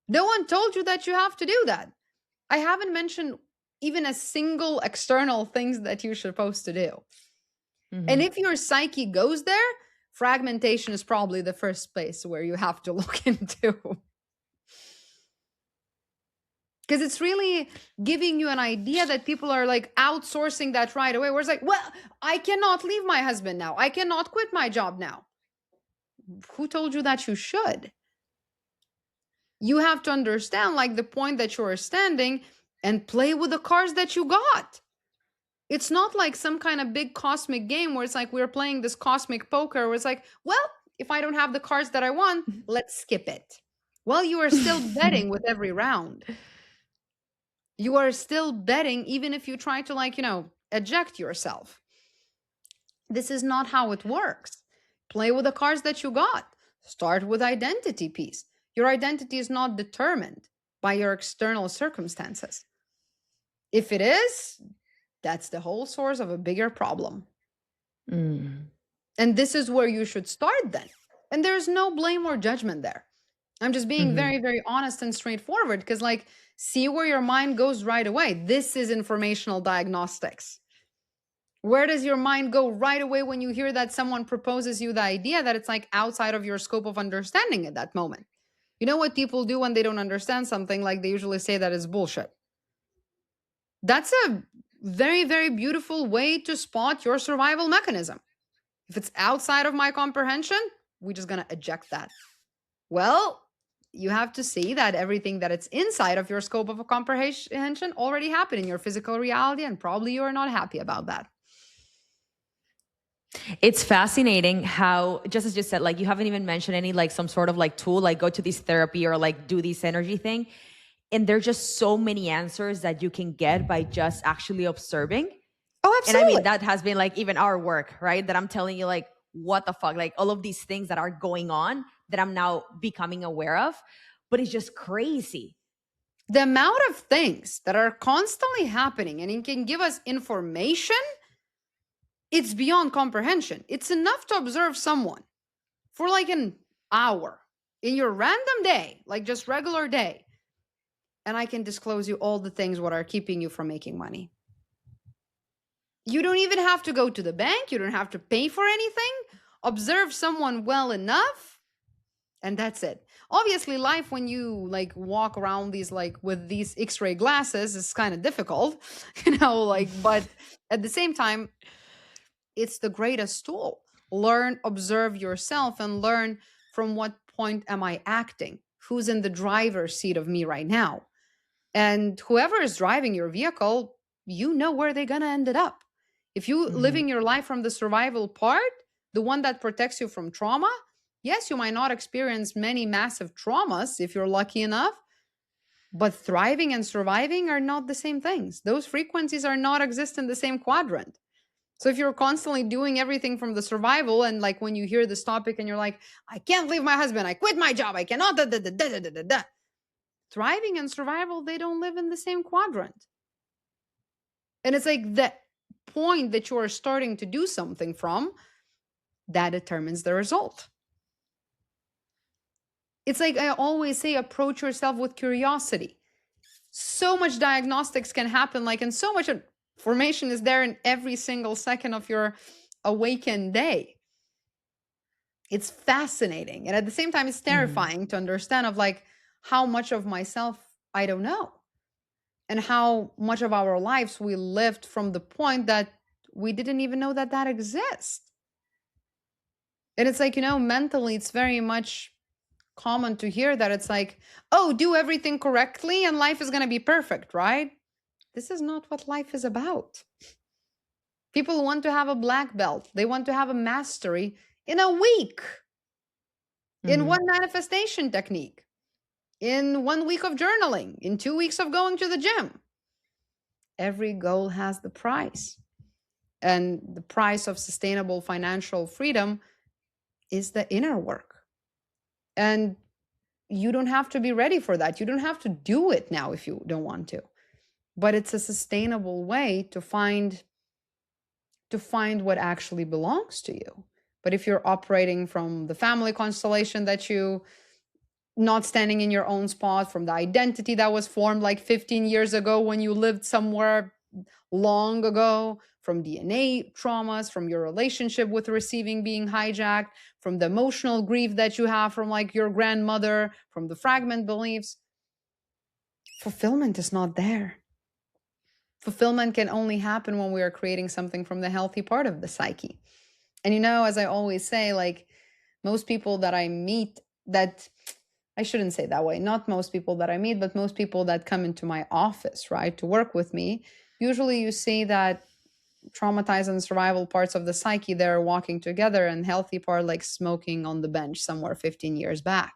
No one told you that you have to do that. I haven't mentioned even a single external things that you're supposed to do. And if your psyche goes there, fragmentation is probably the first place where you have to look into. Because it's really giving you an idea that people are like outsourcing that right away. Where it's like, well, I cannot leave my husband now. I cannot quit my job now. Who told you that you should? You have to understand like the point that you're standing and play with the cards that you got. It's not like some kind of big cosmic game where it's like we're playing this cosmic poker where it's like, well, if I don't have the cards that I want, let's skip it. Well, you are still betting with every round. You are still betting even if you try to eject yourself. This is not how it works. Play with the cards that you got. Start with identity piece. Your identity is not determined by your external circumstances. If it is, that's the whole source of a bigger problem. And this is where you should start then. And there's no blame or judgment there. I'm just being very, very honest and straightforward because see where your mind goes right away. This is informational diagnostics. Where does your mind go right away when you hear that someone proposes you the idea that it's like outside of your scope of understanding at that moment? You know what people do when they don't understand something? Like they usually say that it's bullshit. That's a very, very beautiful way to spot your survival mechanism. If it's outside of my comprehension, we're just going to eject that. Well, you have to see that everything that it's inside of your scope of comprehension already happened in your physical reality, and probably you are not happy about that. It's fascinating how, just as you said, like you haven't even mentioned any like some sort of like tool, like go to this therapy or like do this energy thing. And there's just so many answers that you can get by just actually observing. Oh, And I absolutely. mean, that has been like even our work, right? That I'm telling you, like, what the fuck? Like all of these things that are going on that I'm now becoming aware of. But it's just crazy. The amount of things that are constantly happening and it can give us information, it's beyond comprehension. It's enough to observe someone for like an hour in your random day, like just regular day. And I can disclose you all the things what are keeping you from making money. You don't even have to go to the bank. You don't have to pay for anything. Observe someone well enough, and that's it. Obviously, life when you like walk around these like with these X-ray glasses is kind of difficult, like, but at the same time, it's the greatest tool. Learn, observe yourself, and learn from what point am I acting? Who's in the driver's seat of me right now? And whoever is driving your vehicle, you know where they're gonna end it up. If you living your life from the survival part, the one that protects you from trauma, yes, you might not experience many massive traumas if you're lucky enough, but thriving and surviving are not the same things. Those frequencies are not exist in the same quadrant. So if you're constantly doing everything from the survival, and like when you hear this topic and you're like, I can't leave my husband, I quit my job, I cannot, thriving and survival, they don't live in the same quadrant. And it's like the point that you are starting to do something from, that determines the result. It's like I always say, approach yourself with curiosity. So much diagnostics can happen, like, and so much information is there in every single second of your awakened day. It's fascinating. And at the same time, it's terrifying to understand of like how much of myself I don't know. And how much of our lives we lived from the point that we didn't even know that that exists. And it's like, mentally, it's very much common to hear that it's like, oh, do everything correctly and life is going to be perfect, right? This is not what life is about. People want to have a black belt. They want to have a mastery in a week, in one manifestation technique, in 1 week of journaling, in 2 weeks of going to the gym. Every goal has the price. And the price of sustainable financial freedom is the inner work. And you don't have to be ready for that. You don't have to do it now if you don't want to. But it's a sustainable way to find what actually belongs to you. But if you're operating from the family constellation that you not standing in your own spot, from the identity that was formed like 15 years ago when you lived somewhere long ago, from DNA traumas, from your relationship with receiving being hijacked, from the emotional grief that you have from like your grandmother, from the fragment beliefs, fulfillment is not there. Fulfillment can only happen when we are creating something from the healthy part of the psyche. And as I always say, like most people that I meet, that I shouldn't say that way, not most people that I meet, but most people that come into my office, right, to work with me, usually you see that traumatized and survival parts of the psyche, they're walking together, and healthy part like smoking on the bench somewhere 15 years back.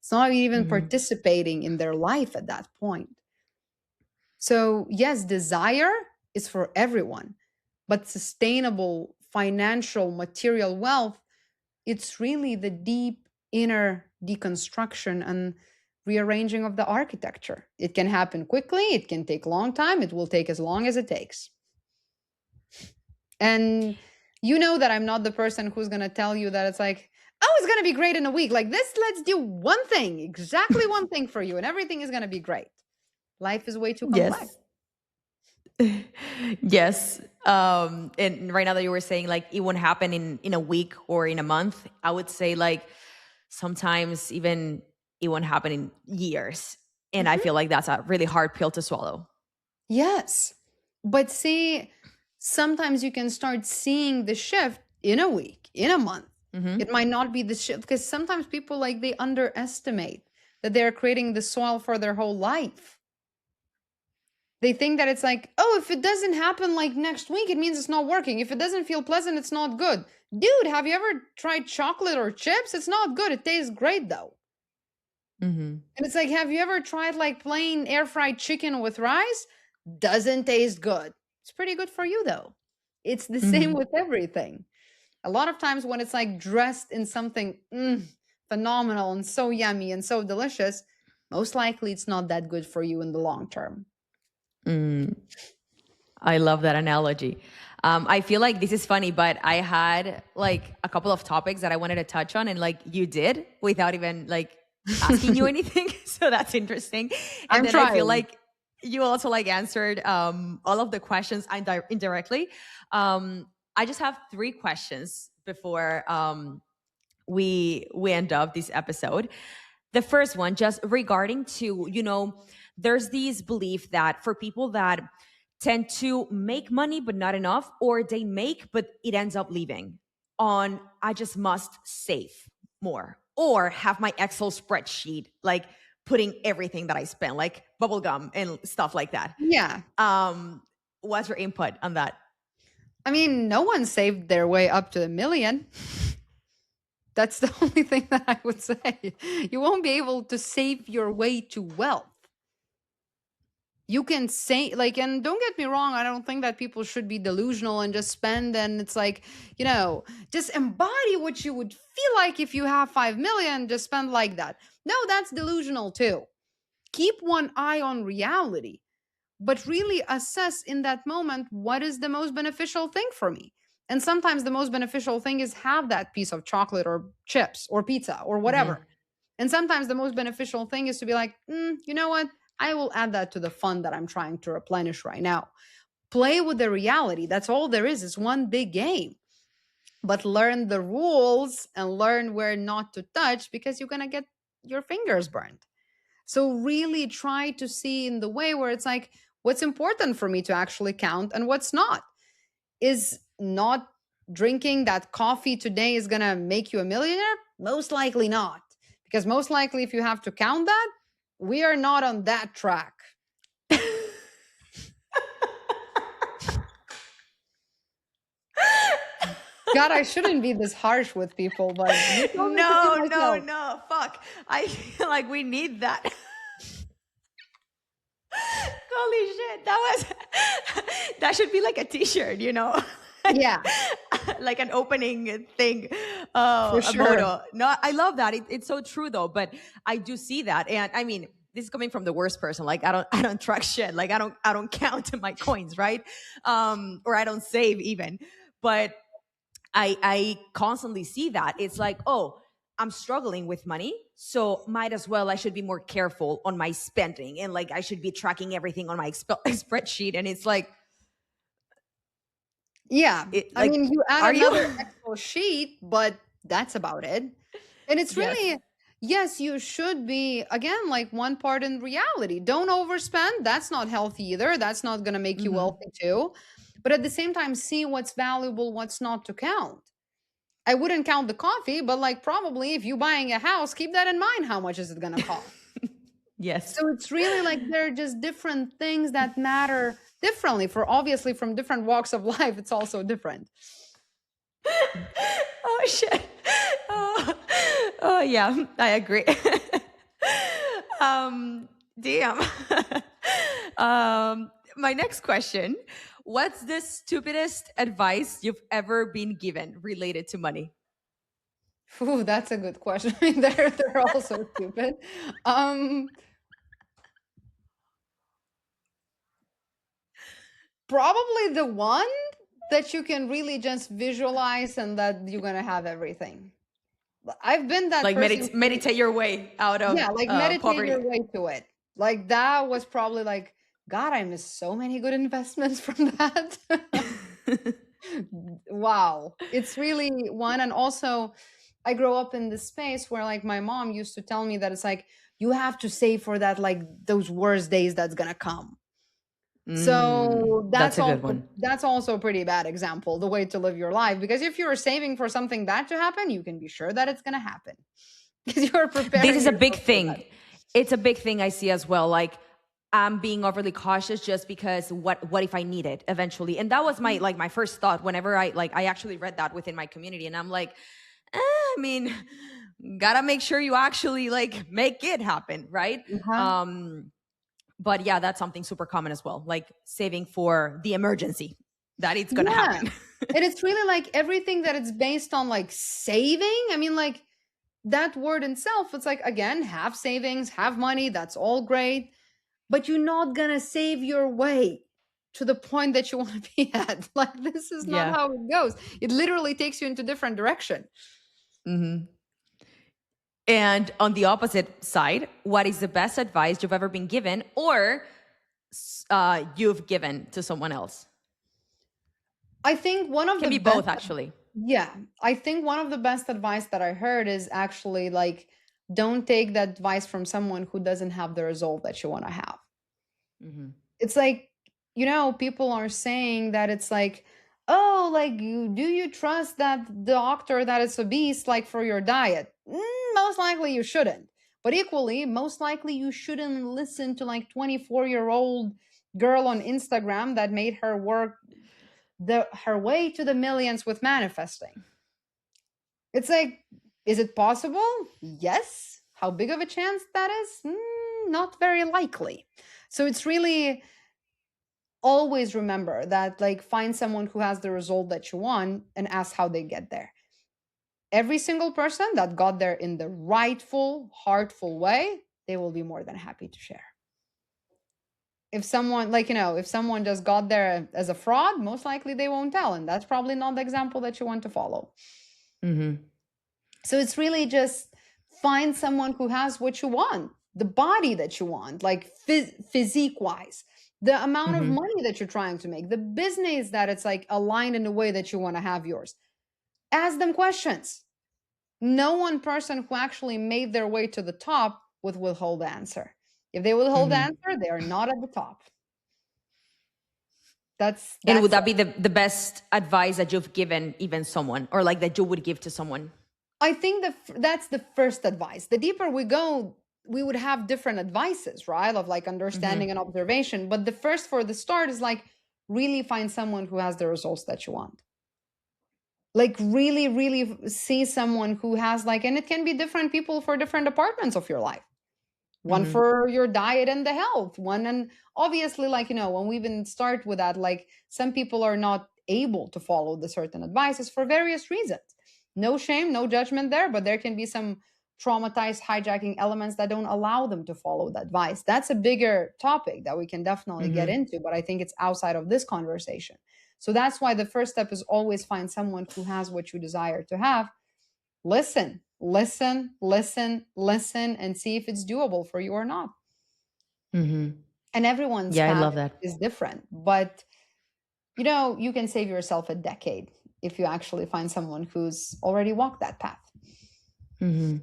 It's not even participating in their life at that point. So yes, desire is for everyone, but sustainable financial material wealth, it's really the deep inner deconstruction and rearranging of the architecture. It can happen quickly. It can take a long time. It will take as long as it takes. And you know that I'm not the person who's going to tell you that it's like, oh, it's going to be great in a week. Like this, let's do one thing, exactly one thing for you, and everything is going to be great. Life is way too complex. Yes. Yes. And right now that you were saying like it won't happen in a week or in a month, I would say like sometimes even it won't happen in years. And I Mhm. feel like that's a really hard pill to swallow. Yes. But see, sometimes you can start seeing the shift in a week, in a month. Hmm. It might not be the shift because sometimes people like they underestimate that they're creating the soil for their whole life. They think that it's like, oh, if it doesn't happen like next week, it means it's not working. If it doesn't feel pleasant, it's not good. Dude, have you ever tried chocolate or chips? It's not good. It tastes great though. Hmm. And it's like, have you ever tried like plain air fried chicken with rice? Doesn't taste good. It's pretty good for you though. It's the same Hmm. with everything. A lot of times when it's like dressed in something phenomenal and so yummy and so delicious, most likely it's not that good for you in the long term. Mm, I love that analogy. I feel like this is funny, but I had like a couple of topics that I wanted to touch on, and like you did without even like asking you anything. So that's interesting. And I'm then I feel trying. like you also like answered all of the questions indirectly. I just have three questions before we end up this episode. The first one, just regarding to, there's these belief that for people that tend to make money but not enough, or they make but it ends up leaving on, I just must save more or have my Excel spreadsheet like putting everything that I spend, like bubblegum and stuff like that. Yeah. What's your input on that? I mean, no one saved their way up to 1 million. That's the only thing that I would say. You won't be able to save your way to wealth. You can say, like, and don't get me wrong, I don't think that people should be delusional and just spend. And it's like, just embody what you would feel like if you have 5 million, just spend like that. No, that's delusional too. Keep one eye on reality, but really assess in that moment what is the most beneficial thing for me. And sometimes the most beneficial thing is have that piece of chocolate or chips or pizza or Hmm. whatever. And sometimes the most beneficial thing is to be like, you know what? I will add that to the fund that I'm trying to replenish right now. Play with the reality. That's all there is. It's one big game. But learn the rules and learn where not to touch because you're going to get your fingers burned. So really try to see in the way where it's like, what's important for me to actually count and what's not. Is not drinking that coffee today is going to make you a millionaire? Most likely not. Because most likely, if you have to count that, we are not on that track. God, I shouldn't be this harsh with people, but you told me to be No, no, myself. no. Fuck. I feel like we need that. Holy shit. That should be like a t-shirt, Yeah, like an opening thing, for a sure. motto. No, I love that. It's so true though, but I do see that. And I mean, this is coming from the worst person. Like I don't track shit. Like I don't count my coins, right? Or I don't save even. But I constantly see that. It's like, oh, I'm struggling with money, so might as well I should be more careful on my spending, and like I should be tracking everything on my spreadsheet. And it's like, Yeah. it I like, mean, you add are you? another Excel sheet, but that's about it. And it's Yes. really, yes, you should be, again, like one part in reality. Don't overspend. That's not healthy either. That's not going to make you Hmm. wealthy too. But at the same time, see what's valuable, what's not to count. I wouldn't count the coffee, but like probably if you're buying a house, keep that in mind. How much is it going to cost? Yes. So it's really like there are just different things that matter differently for obviously from different walks of life. It's also different. Oh shit. Oh, oh yeah, I agree. Damn. My next question: what's the stupidest advice you've ever been given related to money? Ooh, that's a good question. I mean, they're also stupid. Um, Probably the one that you can really just visualize and that you're gonna have everything. I've been that Like person who, meditate your way out of yeah, like meditate poverty. your way to it. Like that was probably like God, I missed so many good investments from that. Wow. It's really one. And also, I grew up in this space where like my mom used to tell me that it's like, you have to save for that, like those worst days that's gonna come. So That's a good one. that's also a pretty bad example, the way to live your life. Because if you're saving for something bad to happen, you can be sure that it's gonna happen. Because you're This preparing is a big yourself for that. thing. It's a big thing I see as well. Like I'm being overly cautious just because what if I need it eventually? And that was my like my first thought whenever I actually read that within my community, and I'm like, I mean, gotta make sure you actually like make it happen, right? Uh-huh. But yeah, that's something super common as well, like saving for the emergency that it's gonna Yeah. happen. And it's really like everything that it's based on like saving. I mean, like that word itself, it's like, again, have savings, have money, that's all great. But you're not gonna save your way to the point that you want to be at. Like this is not Yeah. how it goes. It literally takes you into different direction. Hmm. And on the opposite side, what is the best advice you've ever been given or you've given to someone else? I think one of Can the be best, both, actually. yeah, I think one of the best advice that I heard is actually like, don't take that advice from someone who doesn't have the result that you want to have. Hmm. It's like, people are saying that it's like, oh, like, do you trust that doctor that is obese, like for your diet? Most likely you shouldn't. But equally, most likely you shouldn't listen to like 24-year-old girl on Instagram that made her work her way to the millions with manifesting. It's like, is it possible? Yes. How big of a chance that is? Not very likely. So it's really, always remember that, like, find someone who has the result that you want and ask how they get there. Every single person that got there in the rightful, heartful way, they will be more than happy to share. If someone, like, if someone just got there as a fraud, most likely they won't tell. And that's probably not the example that you want to follow. Hmm. So it's really just find someone who has what you want, the body that you want, like physique wise, the amount of Hmm. money that you're trying to make, the business that it's like aligned in a way that you want to have yours. Ask them questions. No one person who actually made their way to the top would withhold the answer. If they withhold the Hmm. answer, they are not at the top. And would That's that be the best advice that you've given even someone, or like that you would give to someone? I think that's the first advice. The deeper we go, we would have different advices, right? Of like understanding Hmm. and observation. But the first for the start is like really find someone who has the results that you want. Like really, really see someone who has like, and it can be different people for different departments of your life. One Hmm. for your diet and the health, one, and obviously, like, when we even start with that, like some people are not able to follow the certain advices for various reasons. No shame, no judgment there, but there can be some traumatized hijacking elements that don't allow them to follow the advice. That's a bigger topic that we can definitely get Hmm. into, but I think it's outside of this conversation. So that's why the first step is always find someone who has what you desire to have. Listen, listen, listen, listen, and see if it's doable for you or not. Hmm. And everyone's Yeah, I path love that. is different, but you can save yourself a decade if you actually find someone who's already walked that path. Hmm.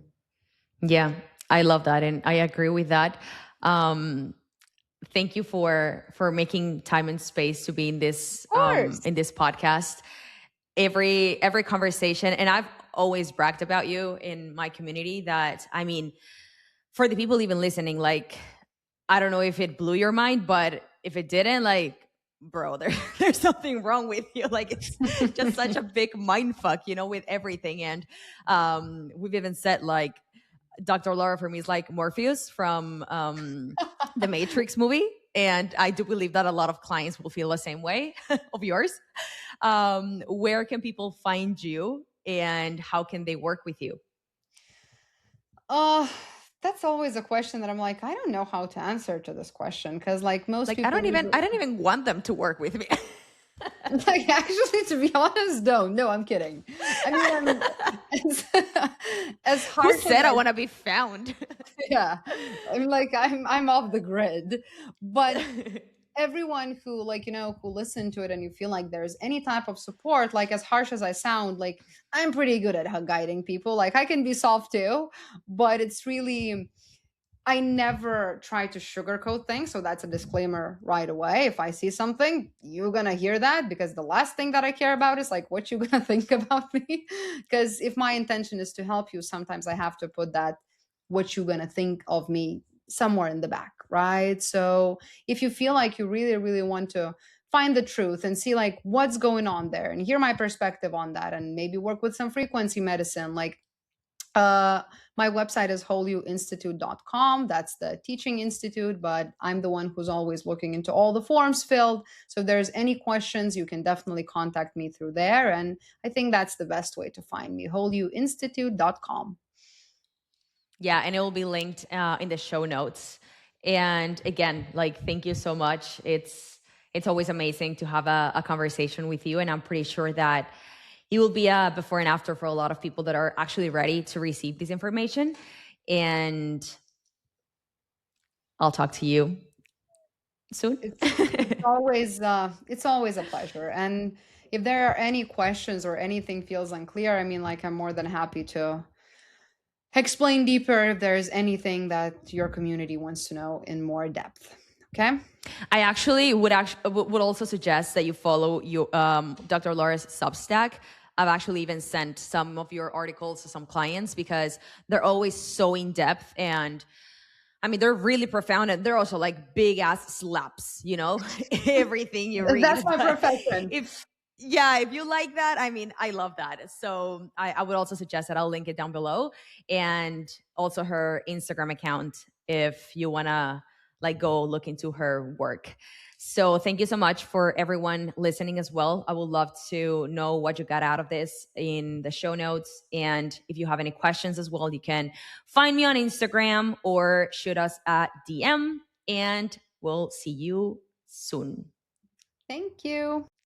Yeah, I love that, and I agree with that. Um, Thank you for making time and space to be Of course. in this podcast. Every conversation, and I've always bragged about you in my community that, I mean, for the people even listening, like, I don't know if it blew your mind, but if it didn't, like, bro, there's something wrong with you. Like, it's just such a big mind fuck, with everything. And we've even said, like, Dr. Laura for me is like Morpheus from the Matrix movie. And I do believe that a lot of clients will feel the same way of yours. Where can people find you and how can they work with you? Uh, that's always a question that I'm like, I don't know how to answer to this question because, like, most Like, people I usually, don't even want them to work with me. like, actually, to be honest, don't. No, I'm kidding. I mean, as, as Who harsh as said I want to be found? yeah, I'm like, I'm off the grid, but everyone who, like, who listen to it, and you feel like there's any type of support, like, as harsh as I sound, like, I'm pretty good at guiding people. Like, I can be soft too, but it's really, I never try to sugarcoat things. So that's a disclaimer right away. If I see something, you're going to hear that, because the last thing that I care about is like what you're going to think about me. Because if my intention is to help you, sometimes I have to put that what you're going to think of me somewhere in the back, right? So if you feel like you really, really want to find the truth and see like what's going on there and hear my perspective on that, and maybe work with some frequency medicine, like, uh, my website is wholeyouinstitute.com. That's the teaching institute, but I'm the one who's always looking into all the forms filled. So if there's any questions, you can definitely contact me through there. And I think that's the best way to find me, wholeyouinstitute.com. Yeah, and it will be linked in the show notes. And again, like, thank you so much. It's always amazing to have a conversation with you, and I'm pretty sure that it will be a before and after for a lot of people that are actually ready to receive this information. And I'll talk to you soon. It's always a pleasure. And if there are any questions or anything feels unclear, I mean, like, I'm more than happy to explain deeper if there's anything that your community wants to know in more depth. Okay. I actually would also suggest that you follow Dr. Laura's Substack. I've actually even sent some of your articles to some clients because they're always so in depth, and I mean, they're really profound, and they're also like big ass slaps, everything you read. That's my profession. If you like that, I mean, I love that. So I would also suggest that I'll link it down below, and also her Instagram account if you want to like go look into her work. So thank you so much for everyone listening as well. I would love to know what you got out of this in the show notes. And if you have any questions as well, you can find me on Instagram or shoot us at DM, and we'll see you soon. Thank you.